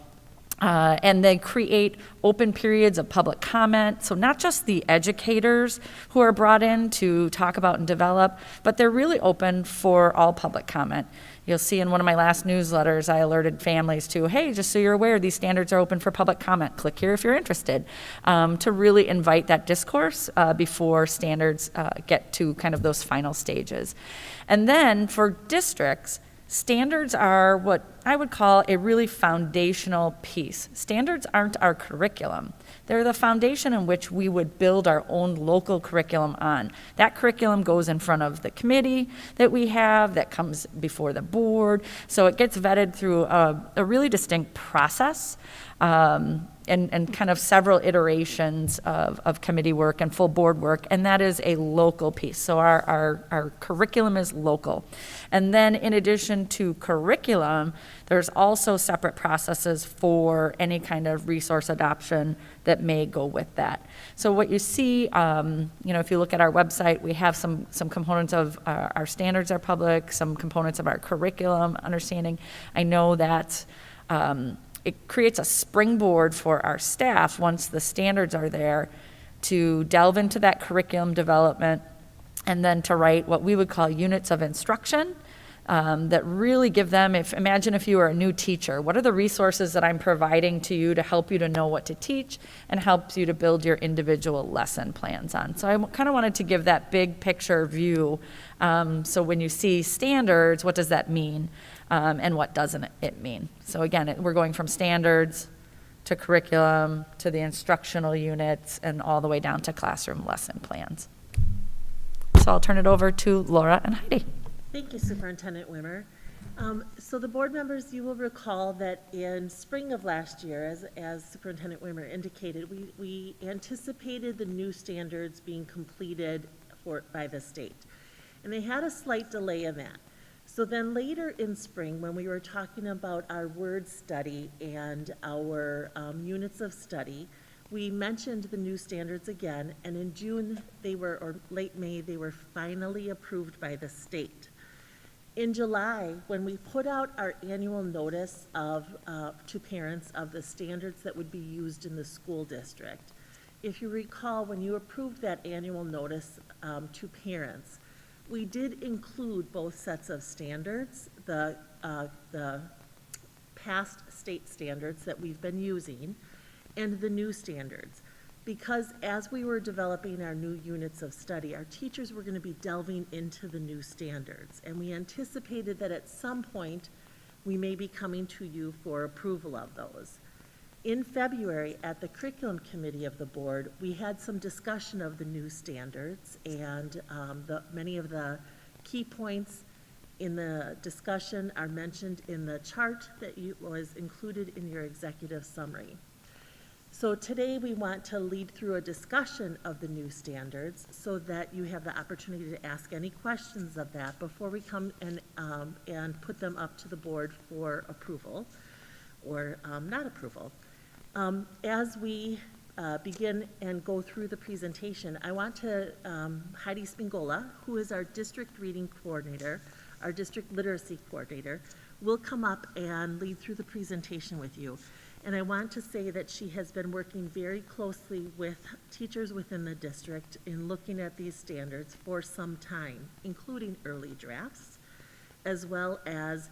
And they create open periods of public comment. So not just the educators who are brought in to talk about and develop, but they're really open for all public comment. You'll see in one of my last newsletters, I alerted families to, hey, just so you're aware, these standards are open for public comment. Click here if you're interested, to really invite that discourse before standards get to kind of those final stages. And then for districts, standards are what I would call a really foundational piece. Standards aren't our curriculum. They're the foundation in which we would build our own local curriculum on. That curriculum goes in front of the committee that we have, that comes before the board. So it gets vetted through a really distinct process. And kind of several iterations of committee work and full board work, and that is a local piece. So our curriculum is local. And then in addition to curriculum, there's also separate processes for any kind of resource adoption that may go with that. So what you see, if you look at our website, we have some components of our standards are public, some components of our curriculum understanding. I know that it creates a springboard for our staff once the standards are there to delve into that curriculum development and then to write what we would call units of instruction that really give them, imagine if you were a new teacher, what are the resources that I'm providing to you to help you to know what to teach and helps you to build your individual lesson plans on. So I kind of wanted to give that big picture view. So when you see standards, what does that mean? And what doesn't it mean? So again, we're going from standards to curriculum to the instructional units and all the way down to classroom lesson plans. So I'll turn it over to Laura and Heidi. Thank you, Superintendent Wimmer. So the board members, you will recall that in spring of last year, as Superintendent Wimmer indicated, we anticipated the new standards being completed by the state. And they had a slight delay in that. So then later in spring, when we were talking about our word study and our units of study, we mentioned the new standards again, and in June, or late May, they were finally approved by the state. In July, when we put out our annual notice to parents of the standards that would be used in the school district, if you recall, when you approved that annual notice to parents, we did include both sets of standards, the past state standards that we've been using, and the new standards. Because as we were developing our new units of study, our teachers were going to be delving into the new standards. And we anticipated that at some point, we may be coming to you for approval of those. In February, at the curriculum committee of the board, we had some discussion of the new standards, and many of the key points in the discussion are mentioned in the chart that was included in your executive summary. So today we want to lead through a discussion of the new standards so that you have the opportunity to ask any questions of that before we come and put them up to the board for approval or not approval. As we begin and go through the presentation, I want to, Heidi Spingola, who is our district reading coordinator, our district literacy coordinator, will come up and lead through the presentation with you. And I want to say that she has been working very closely with teachers within the district in looking at these standards for some time, including early drafts, as well as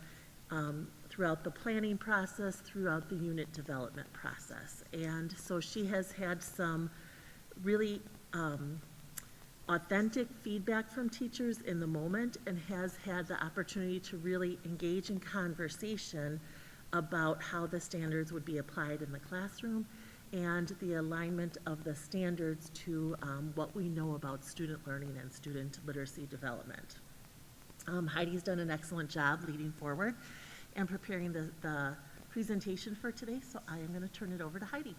throughout the planning process, throughout the unit development process. And so she has had some really authentic feedback from teachers in the moment and has had the opportunity to really engage in conversation about how the standards would be applied in the classroom and the alignment of the standards to what we know about student learning and student literacy development. Heidi's done an excellent job leading forward and preparing the presentation for today, so I am going to turn it over to Heidi.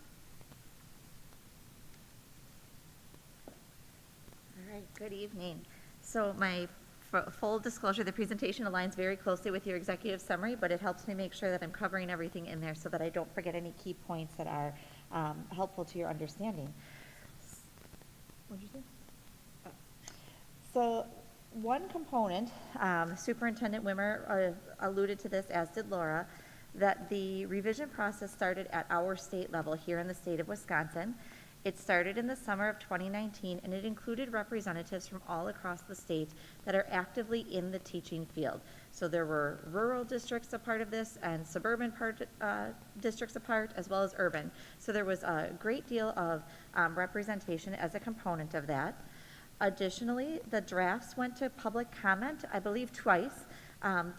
All right, good evening. So my full disclosure, the presentation aligns very closely with your executive summary, but it helps me make sure that I'm covering everything in there so that I don't forget any key points that are helpful to your understanding. What did you say? So one component, Superintendent Wimmer alluded to this, as did Laura, that the revision process started at our state level here in the state of Wisconsin. It started in the summer of 2019, and it included representatives from all across the state that are actively in the teaching field. So there were rural districts a part of this and suburban districts a part, as well as urban. So there was a great deal of representation as a component of that. Additionally, the drafts went to public comment, I believe twice,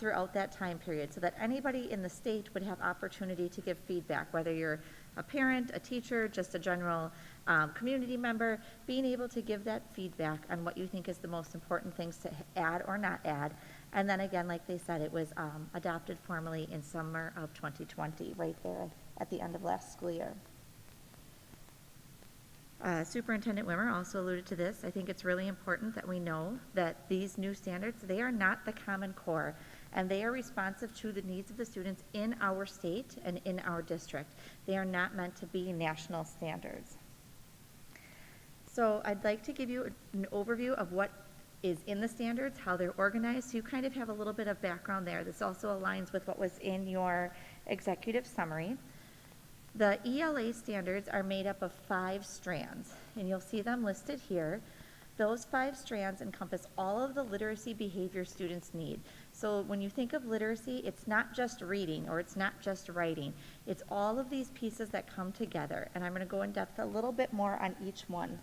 throughout that time period, so that anybody in the state would have opportunity to give feedback, whether you're a parent, a teacher, just a general community member, being able to give that feedback on what you think is the most important things to add or not add. And then again, like they said, it was adopted formally in summer of 2020, right there at the end of last school year. Superintendent Wimmer also alluded to this. I think it's really important that we know that these new standards, they are not the Common Core, and they are responsive to the needs of the students in our state and in our district. They are not meant to be national standards. So I'd like to give you an overview of what is in the standards, how they're organized, so you kind of have a little bit of background there. This also aligns with what was in your executive summary. The ELA standards are made up of 5 strands, and you'll see them listed here. Those 5 strands encompass all of the literacy behavior students need. So when you think of literacy, it's not just reading or it's not just writing. It's all of these pieces that come together, and I'm going to go in depth a little bit more on each one.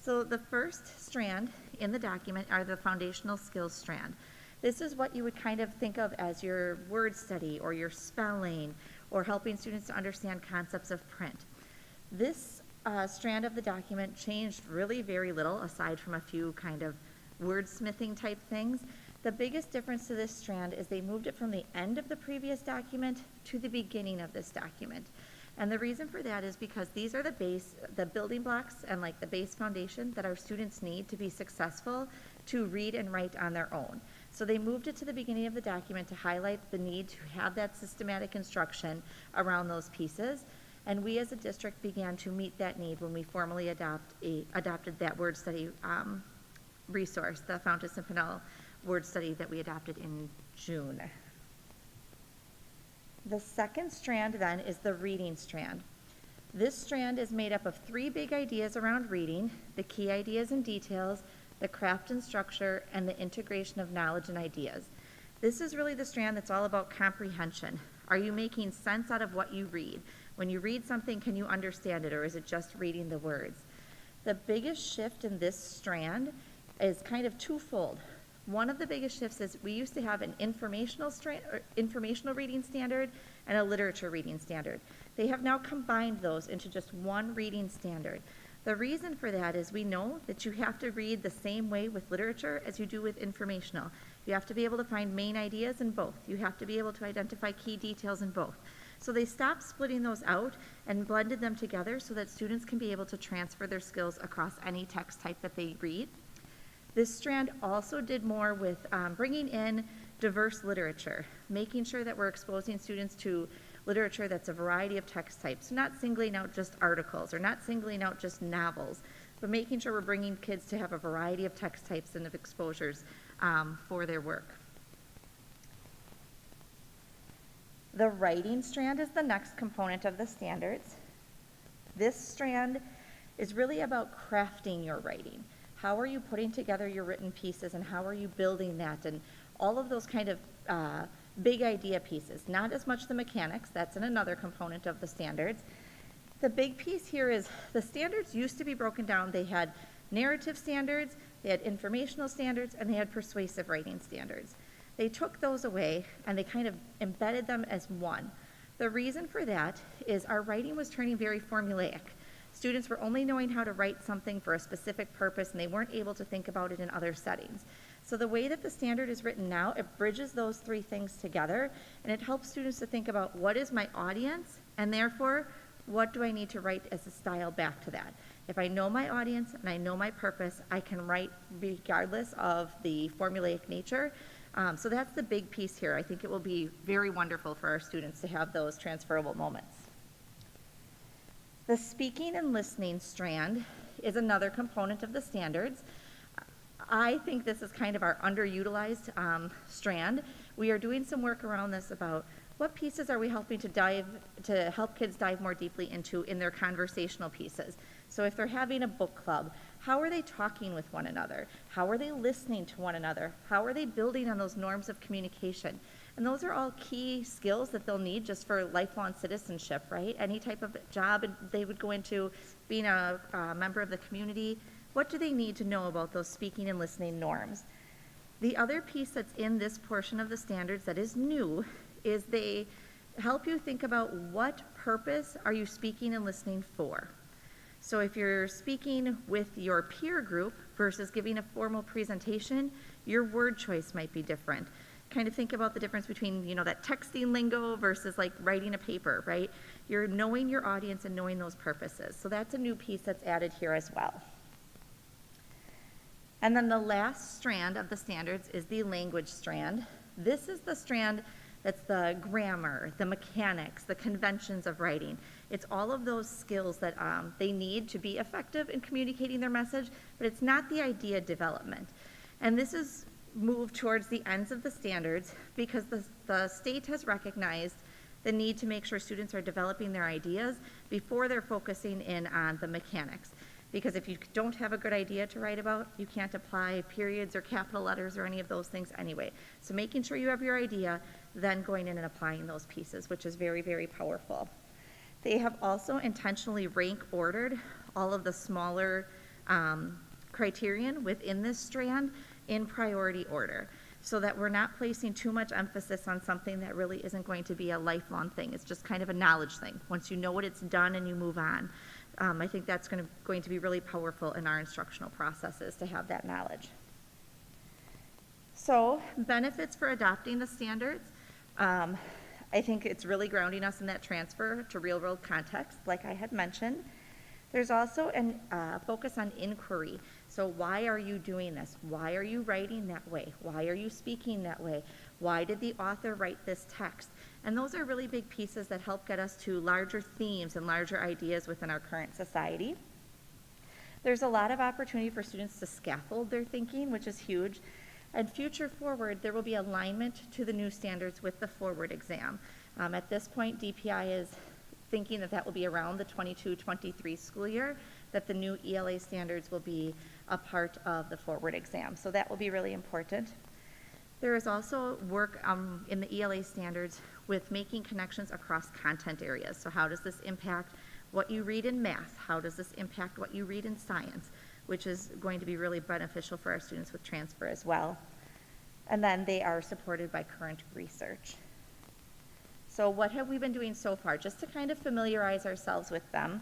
So the first strand in the document are the foundational skills strand. This is what you would kind of think of as your word study or your spelling or helping students to understand concepts of print. This strand of the document changed really very little aside from a few kind of wordsmithing type things. The biggest difference to this strand is they moved it from the end of the previous document to the beginning of this document. And the reason for that is because these are the building blocks and like the base foundation that our students need to be successful to read and write on their own. So they moved it to the beginning of the document to highlight the need to have that systematic instruction around those pieces. And we as a district began to meet that need when we formally adopted that word study resource, the Fountas and Pinnell word study that we adopted in June. The second strand then is the reading strand. This strand is made up of 3 big ideas around reading, the key ideas and details, the craft and structure, and the integration of knowledge and ideas. This is really the strand that's all about comprehension. Are you making sense out of what you read? When you read something, can you understand it, or is it just reading the words? The biggest shift in this strand is kind of twofold. One of the biggest shifts is we used to have an informational reading standard and a literature reading standard. They have now combined those into just one reading standard. The reason for that is we know that you have to read the same way with literature as you do with informational. You have to be able to find main ideas in both. You have to be able to identify key details in both. So they stopped splitting those out and blended them together so that students can be able to transfer their skills across any text type that they read. This strand also did more with bringing in diverse literature, making sure that we're exposing students to literature that's a variety of text types, not singling out just articles or not singling out just novels, but making sure we're bringing kids to have a variety of text types and of exposures for their work. The writing strand is the next component of the standards. This strand is really about crafting your writing. How are you putting together your written pieces and how are you building that? And all of those kind of big idea pieces, not as much the mechanics, that's in another component of the standards. The big piece here is the standards used to be broken down. They had narrative standards, they had informational standards, and they had persuasive writing standards. They took those away and they kind of embedded them as one. The reason for that is our writing was turning very formulaic. Students were only knowing how to write something for a specific purpose, and they weren't able to think about it in other settings. So the way that the standard is written now, it bridges those three things together, and it helps students to think about what is my audience, and therefore, what do I need to write as a style back to that? If I know my audience and I know my purpose, I can write regardless of the formulaic nature. So that's the big piece here. I think it will be very wonderful for our students to have those transferable moments. The speaking and listening strand is another component of the standards. I think this is kind of our underutilized strand. We are doing some work around this about what pieces are we helping to help kids dive more deeply into in their conversational pieces. So if they're having a book club, how are they talking with one another? How are they listening to one another? How are they building on those norms of communication? And those are all key skills that they'll need just for lifelong citizenship, right? Any type of job they would go into, being a member of the community, what do they need to know about those speaking and listening norms? The other piece that's in this portion of the standards that is new is they help you think about what purpose are you speaking and listening for. So if you're speaking with your peer group versus giving a formal presentation, your word choice might be different. Kind of think about the difference between, that texting lingo versus like writing a paper, right? You're knowing your audience and knowing those purposes. So that's a new piece that's added here as well. And then the last strand of the standards is the language strand. This is the strand that's the grammar, the mechanics, the conventions of writing. It's all of those skills that they need to be effective in communicating their message, but it's not the idea development. And this is moved towards the ends of the standards because the state has recognized the need to make sure students are developing their ideas before they're focusing in on the mechanics. Because if you don't have a good idea to write about, you can't apply periods or capital letters or any of those things anyway. So making sure you have your idea, then going in and applying those pieces, which is very, very powerful. They have also intentionally rank ordered all of the smaller criterion within this strand in priority order, so that we're not placing too much emphasis on something that really isn't going to be a lifelong thing. It's just kind of a knowledge thing. Once you know what it's done and you move on. I think that's going to be really powerful in our instructional processes to have that knowledge. So, benefits for adopting the standards. I think it's really grounding us in that transfer to real-world context, like I had mentioned. There's also a focus on inquiry. So why are you doing this? Why are you writing that way? Why are you speaking that way? Why did the author write this text? And those are really big pieces that help get us to larger themes and larger ideas within our current society. There's a lot of opportunity for students to scaffold their thinking, which is huge. And future forward, there will be alignment to the new standards with the forward exam. At this point, DPI is thinking that will be around the 22-23 school year, that the new ELA standards will be a part of the forward exam. So that will be really important. There is also work in the ELA standards with making connections across content areas. So how does this impact what you read in math? How does this impact what you read in science? Which is going to be really beneficial for our students with transfer as well. And then they are supported by current research. So what have we been doing so far? Just to kind of familiarize ourselves with them.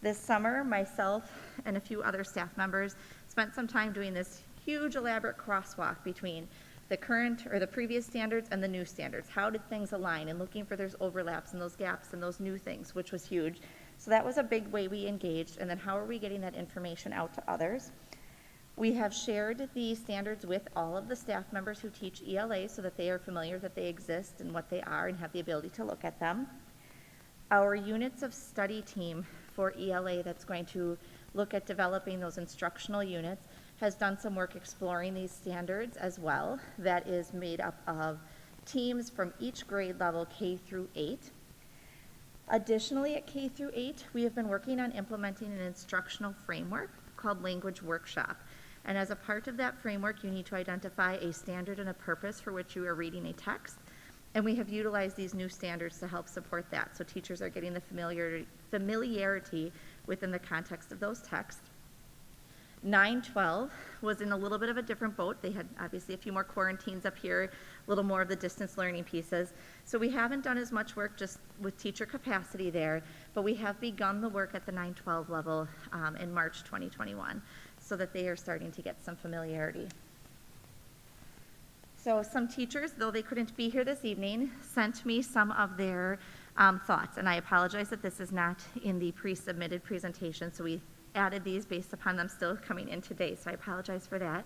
This summer, myself and a few other staff members spent some time doing this huge elaborate crosswalk between the current or the previous standards and the new standards. How did things align, and looking for those overlaps and those gaps and those new things, which was huge. So that was a big way we engaged. And then how are we getting that information out to others? We have shared the standards with all of the staff members who teach ELA so that they are familiar that they exist and what they are and have the ability to look at them. Our units of study team for ELA that's going to look at developing those instructional units has done some work exploring these standards as well. That is made up of teams from each grade level, K through 8. Additionally, at K through 8, we have been working on implementing an instructional framework called Language Workshop. And as a part of that framework, you need to identify a standard and a purpose for which you are reading a text. And we have utilized these new standards to help support that. So teachers are getting the familiarity within the context of those texts. 9-12 was in a little bit of a different boat. They had obviously a few more quarantines up here, a little more of the distance learning pieces. So we haven't done as much work just with teacher capacity there, but we have begun the work at the 9-12 level in March 2021 so that they are starting to get some familiarity. So some teachers, though they couldn't be here this evening, sent me some of their thoughts. And I apologize that this is not in the pre-submitted presentation, so we added these based upon them still coming in today, so I apologize for that.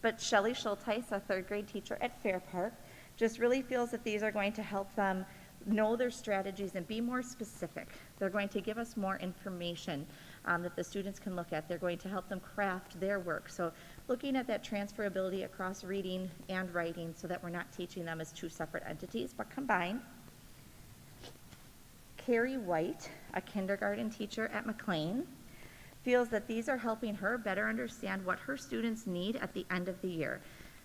But Shelley Schulteis, a third grade teacher at Fair Park, just really feels that these are going to help them know their strategies and be more specific. They're going to give us more information that the students can look at. They're going to help them craft their work. So looking at that transferability across reading and writing so that we're not teaching them as two separate entities, but combined. Carrie White, a kindergarten teacher at McLean, feels that these are helping her better understand what her students need at the end of the year.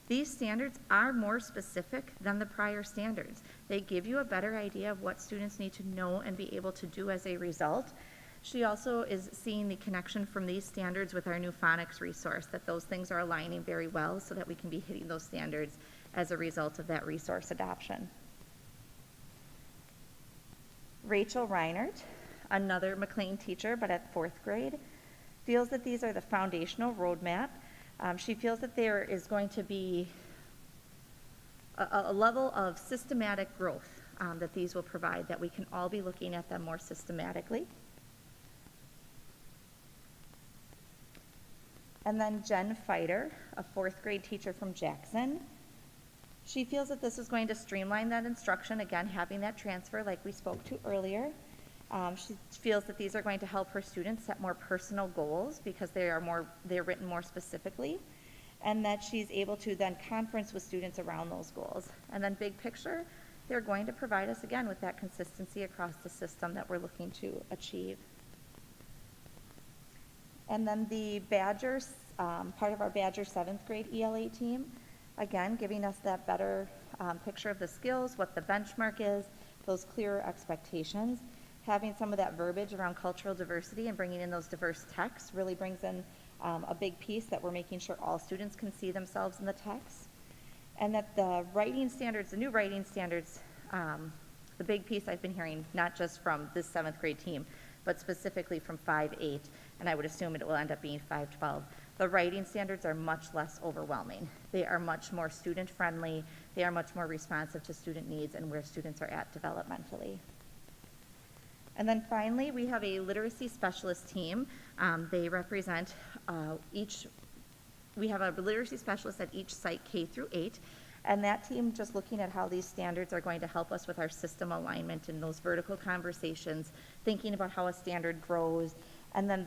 These standards are more specific than the prior standards. They give you a better idea of what students need to know and be able to do as a result. She also is seeing the connection from these standards with our new phonics resource, that those things are aligning very well so that we can be hitting those standards as a result of that resource adoption. Rachel Reinert, another McLean teacher, but at 4th grade, feels that these are the foundational roadmap. She feels that there is going to be a level of systematic growth that these will provide, that we can all be looking at them more systematically. And then Jen Fighter, a 4th grade teacher from Jackson. She feels that this is going to streamline that instruction, again, having that transfer like we spoke to earlier. She feels that these are going to help her students set more personal goals because they're written more specifically, and that she's able to then conference with students around those goals. And then big picture, they're going to provide us again with that consistency across the system that we're looking to achieve. And then the Badgers, part of our Badger 7th grade ELA team, again, giving us that better picture of the skills, what the benchmark is, those clearer expectations. Having some of that verbiage around cultural diversity and bringing in those diverse texts really brings in a big piece that we're making sure all students can see themselves in the text. And that the writing standards, the new writing standards, the big piece I've been hearing, not just from this 7th grade team, but specifically from 5-8, and I would assume it will end up being 5-12. The writing standards are much less overwhelming. They are much more student-friendly. They are much more responsive to student needs and where students are at developmentally. And then finally, we have a literacy specialist team. They represent we have a literacy specialist at each site K-8, and that team just looking at how these standards are going to help us with our system alignment and those vertical conversations, thinking about how a standard grows, and then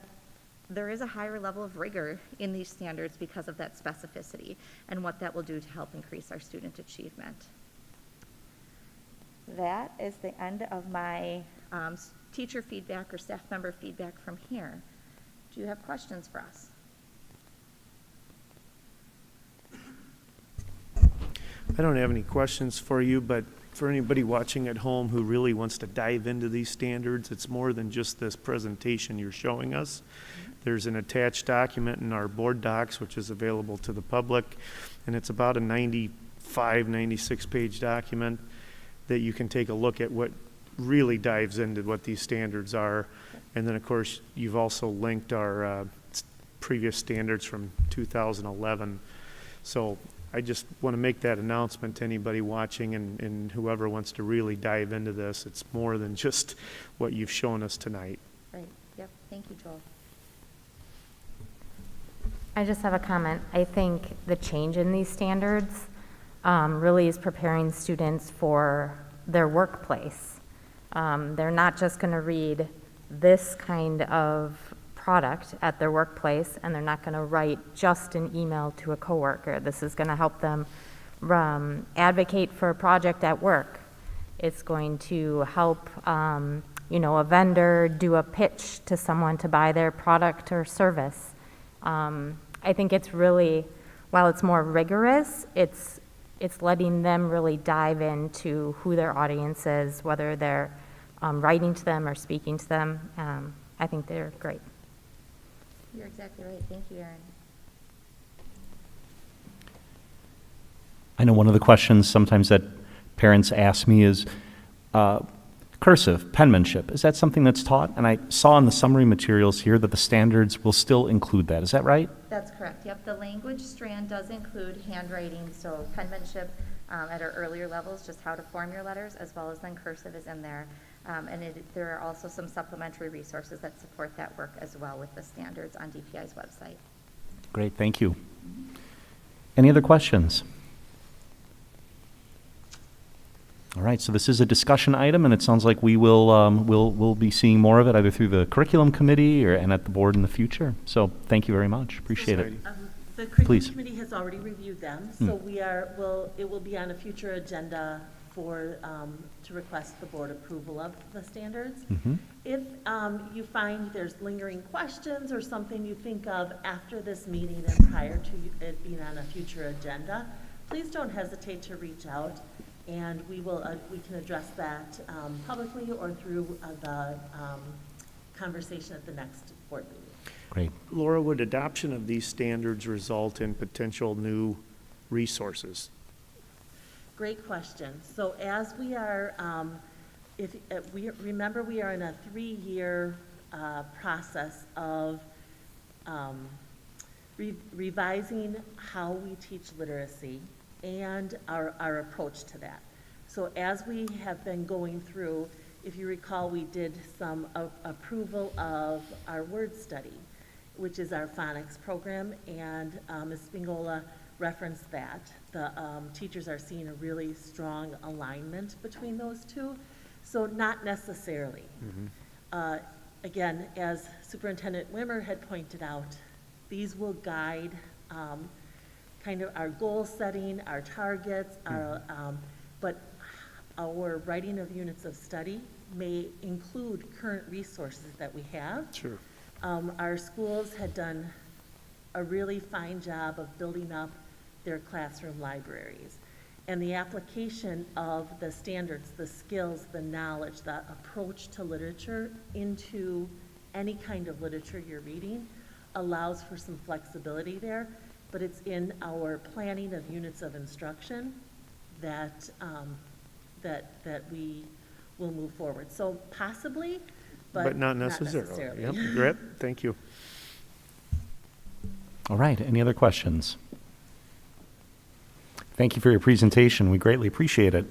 there is a higher level of rigor in these standards because of that specificity and what that will do to help increase our student achievement. That is the end of my teacher feedback or staff member feedback from here. Do you have questions for us? I don't have any questions for you, but for anybody watching at home who really wants to dive into these standards, it's more than just this presentation you're showing us. There's an attached document in our board docs, which is available to the public, and it's about a 96 page document that you can take a look at what really dives into what these standards are. And then, of course, you've also linked our previous standards from 2011. So I just want to make that announcement to anybody watching and whoever wants to really dive into this. It's more than just what you've shown us tonight. Right, yep, thank you, Joel. I just have a comment. I think the change in these standards really is preparing students for their workplace. They're not just going to read this kind of product at their workplace, and they're not going to write just an email to a coworker. This is going to help them advocate for a project at work. It's going to help, a vendor do a pitch to someone to buy their product or service. I think it's really, while it's more rigorous, it's it's letting them really dive into who their audience is, whether they're writing to them or speaking to them. I think they're great. You're exactly right. Thank you, Erin. I know one of the questions sometimes that parents ask me is cursive, penmanship. Is that something that's taught? And I saw in the summary materials here that the standards will still include that. Is that right? That's correct. Yep, the language strand does include handwriting, so penmanship at our earlier levels, just how to form your letters, as well as then cursive is in there. There are also some supplementary resources that support that work as well with the standards on DPI's website. Great, thank you. Any other questions? All right, so this is a discussion item, and it sounds like we will we'll be seeing more of it either through the curriculum committee and at the board in the future. So thank you very much. Appreciate it. The curriculum Please. committee has already reviewed them, so it will be on a future agenda for, to request the board approval of the standards. If you find there's lingering questions or something you think of after this meeting and prior to it being on a future agenda, please don't hesitate to reach out, and we can address that publicly or through the conversation at the next board meeting. Great. Laura, would adoption of these standards result in potential new resources? Great question. So as we are, remember we are in a 3-year process of revising how we teach literacy and our approach to that. So as we have been going through, if you recall, we did some approval of our word study, which is our phonics program, and Ms. Spingola referenced that. The teachers are seeing a really strong alignment between those two, so not necessarily. Again, as Superintendent Wimmer had pointed out, these will guide kind of our goal setting, our targets, but our writing of units of study may include current resources that we have. Sure. Our schools had done a really fine job of building up their classroom libraries. And the application of the standards, the skills, the knowledge, the approach to literature into any kind of literature you're reading allows for some flexibility there, but it's in our planning of units of instruction that that we will move forward. So possibly, but not necessarily. Yep, great, thank you. All right, any other questions? Thank you for your presentation. We greatly appreciate it.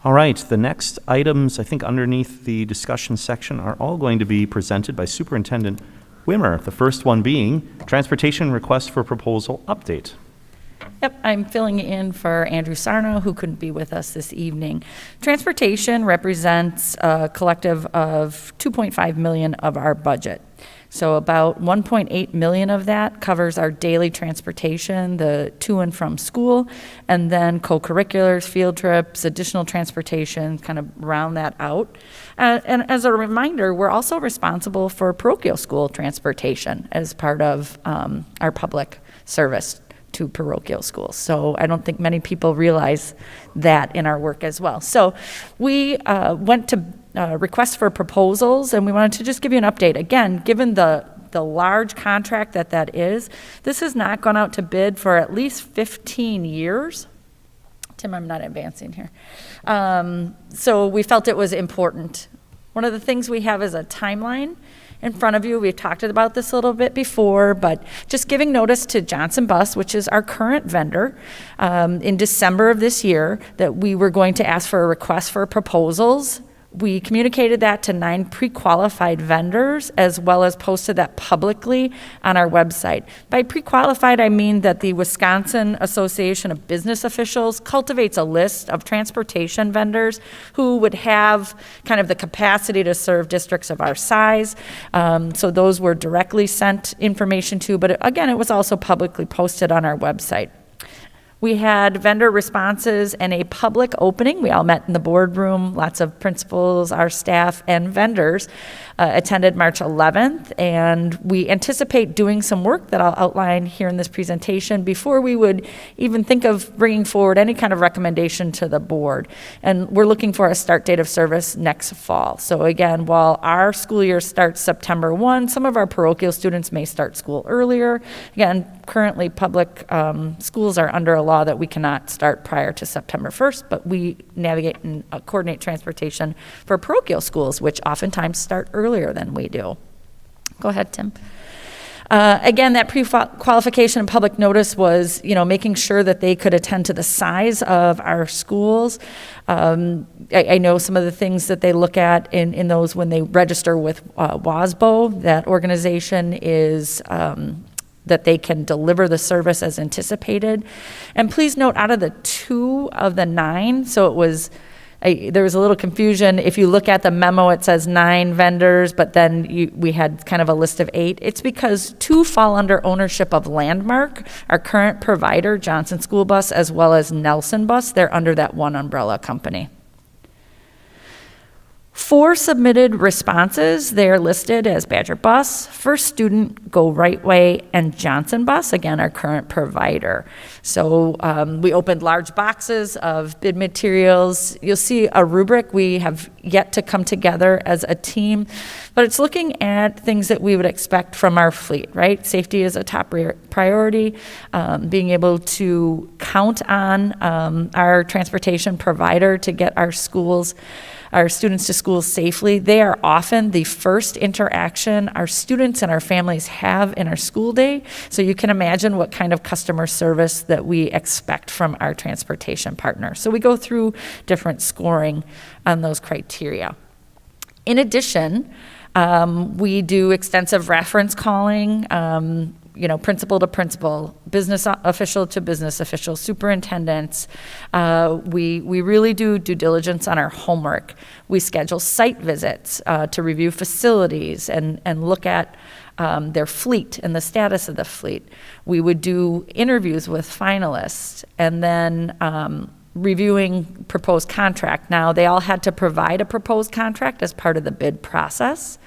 All right, the next items, I think underneath the discussion section, are all going to be presented by Superintendent Wimmer. The first one being Transportation Request for Proposal Update. Yep, I'm filling in for Andrew Sarno, who couldn't be with us this evening. Transportation represents a collective of $2.5 million of our budget. So about 1.8 million of that covers our daily transportation, the to and from school, and then co-curriculars, field trips, additional transportation, kind of round that out. And as a reminder, we're also responsible for parochial school transportation as part of our public service to parochial schools. So I don't think many people realize that in our work as well. So we went to request for proposals, and we wanted to just give you an update. Again, given the large contract that is, this has not gone out to bid for at least 15 years. Tim, I'm not advancing here. So we felt it was important. One of the things we have is a timeline in front of you. We've talked about this a little bit before, but just giving notice to Johnson Bus, which is our current vendor, in December of this year, that we were going to ask for a request for proposals. We communicated that to 9 pre-qualified vendors, as well as posted that publicly on our website. By pre-qualified, I mean that the Wisconsin Association of Business Officials cultivates a list of transportation vendors who would have kind of the capacity to serve districts of our size. So those were directly sent information to, but again, it was also publicly posted on our website. We had vendor responses and a public opening. We all met in the boardroom. Lots of principals, our staff, and vendors attended March 11th. And we anticipate doing some work that I'll outline here in this presentation before we would even think of bringing forward any kind of recommendation to the board. And we're looking for a start date of service next fall. So again, while our school year starts September 1, some of our parochial students may start school earlier. Again, currently public schools are under a law that we cannot start prior to September 1st, but we navigate and coordinate transportation for parochial schools, which oftentimes start earlier than we do. Go ahead, Tim. Again, that pre-qualification and public notice was, making sure that they could attend to the size of our schools. I know some of the things that they look at in those when they register with WASBO. That organization is that they can deliver the service as anticipated. And please note, out of the 2 of the 9, so it was, there was a little confusion. If you look at the memo, it says 9 vendors, but then we had kind of a list of 8. It's because 2 fall under ownership of Landmark, our current provider, Johnson School Bus, as well as Nelson Bus. They're under that one umbrella company. 4 submitted responses. They are listed as Badger Bus, First Student, Go Right Way, and Johnson Bus, again, our current provider. So we opened large boxes of bid materials. You'll see a rubric. We have yet to come together as a team, but it's looking at things that we would expect from our fleet, right? Safety is a top priority. Being able to count on our transportation provider to get our students to school safely. They are often the first interaction our students and our families have in our school day. So you can imagine what kind of customer service that we expect from our transportation partner. So we go through different scoring on those criteria. In addition, we do extensive reference calling, principal to principal, business official to business official, superintendents. We really do due diligence on our homework. We schedule site visits to review facilities and look at their fleet and the status of the fleet. We would do interviews with finalists and then reviewing proposed contract. Now, they all had to provide a proposed contract as part of the bid process.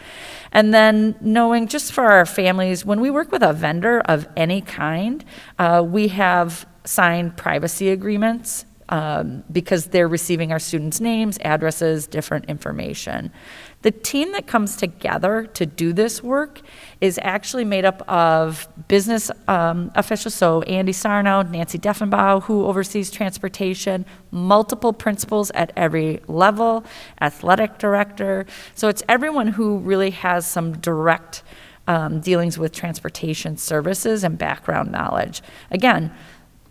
And then knowing just for our families, when we work with a vendor of any kind, we have signed privacy agreements because they're receiving our students' names, addresses, different information. The team that comes together to do this work is actually made up of business officials, so Andy Sarno, Nancy Deffenbaugh, who oversees transportation, multiple principals at every level, athletic director. So it's everyone who really has some direct dealings with transportation services and background knowledge. Again,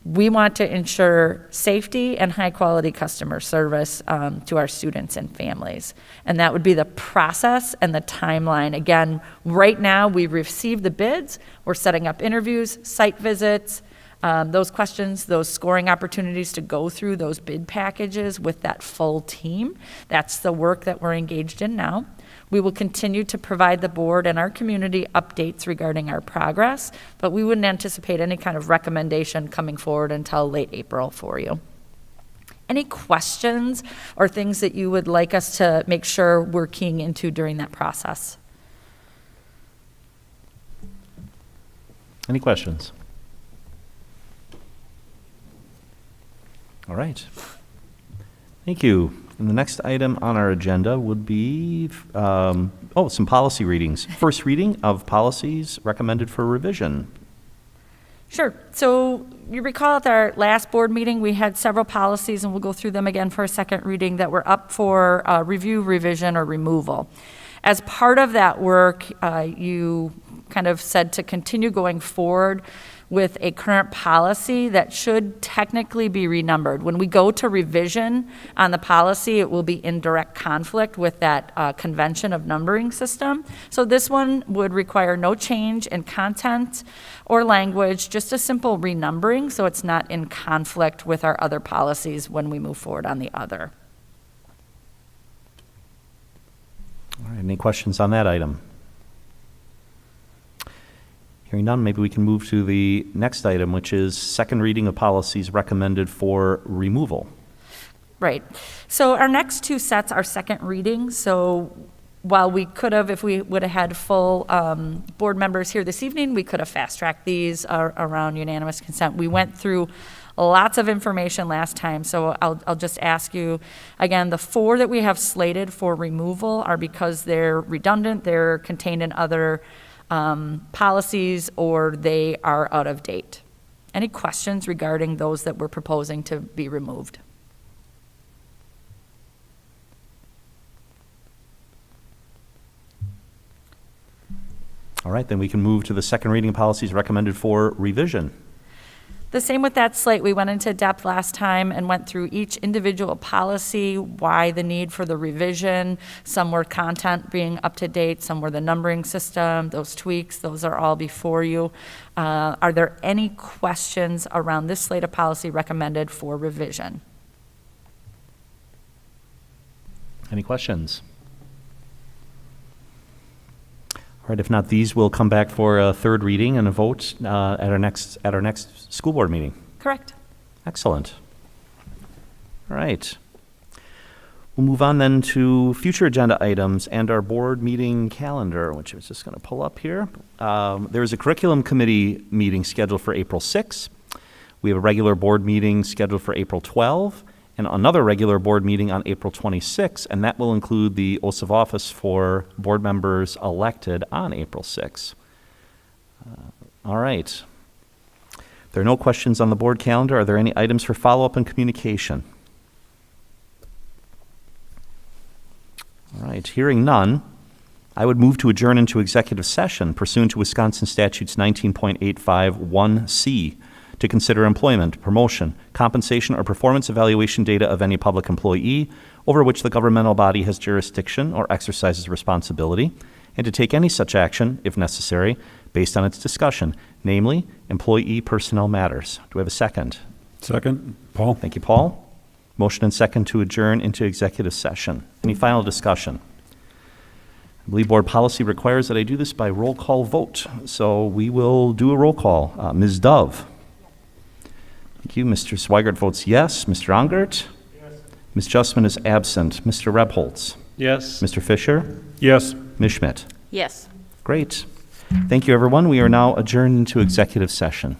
we want to ensure safety and high-quality customer service to our students and families. And that would be the process and the timeline. Again, right now, we've received the bids. We're setting up interviews, site visits, those questions, those scoring opportunities to go through those bid packages with that full team. That's the work that we're engaged in now. We will continue to provide the board and our community updates regarding our progress, but we wouldn't anticipate any kind of recommendation coming forward until late April for you. Any questions or things that you would like us to make sure we're keying into during that process? Any questions? All right. Thank you. And the next item on our agenda would be, some policy readings. First reading of policies recommended for revision. Sure. So you recall at our last board meeting, we had several policies, and we'll go through them again for a second reading, that were up for review, revision, or removal. As part of that work, you kind of said to continue going forward with a current policy that should technically be renumbered. When we go to revision on the policy, it will be in direct conflict with that convention of numbering system. So this one would require no change in content or language, just a simple renumbering, so it's not in conflict with our other policies when we move forward on the other. All right, any questions on that item? Hearing none, maybe we can move to the next item, which is second reading of policies recommended for removal. Right. So our next two sets are second readings. So while we could have, if we would have had full board members here this evening, we could have fast-tracked these around unanimous consent. We went through lots of information last time, so I'll just ask you, again, the four that we have slated for removal are because they're redundant, they're contained in other policies, or they are out of date. Any questions regarding those that we're proposing to be removed? All right, then we can move to the second reading of policies recommended for revision. The same with that slate. We went into depth last time and went through each individual policy, why the need for the revision. Some were content being up to date, some were the numbering system, those tweaks, those are all before you. Are there any questions around this slate of policy recommended for revision? Any questions? All right, if not, these will come back for a third reading and a vote at our next school board meeting. Correct. Excellent. All right. We'll move on then to future agenda items and our board meeting calendar, which I was just going to pull up here. There is a curriculum committee meeting scheduled for April 6th. We have a regular board meeting scheduled for April 12th, and another regular board meeting on April 26th, and that will include the oaths of office for board members elected on April 6th. All right. There are no questions on the board calendar. Are there any items for follow-up and communication? All right, hearing none, I would move to adjourn into executive session pursuant to Wisconsin Statutes 19.851C to consider employment, promotion, compensation, or performance evaluation data of any public employee over which the governmental body has jurisdiction or exercises responsibility, and to take any such action, if necessary, based on its discussion, namely, employee personnel matters. Do we have a second? Second. Paul? Thank you, Paul. Motion and second to adjourn into executive session. Any final discussion? I believe board policy requires that I do this by roll call vote, so we will do a roll call. Ms. Dove? Thank you. Mr. Swigert votes yes. Mr. Ongert? Yes. Ms. Justman is absent. Mr. Rebholz? Yes. Mr. Fisher? Yes. Ms. Schmidt? Yes. Great. Thank you, everyone. We are now adjourned into executive session.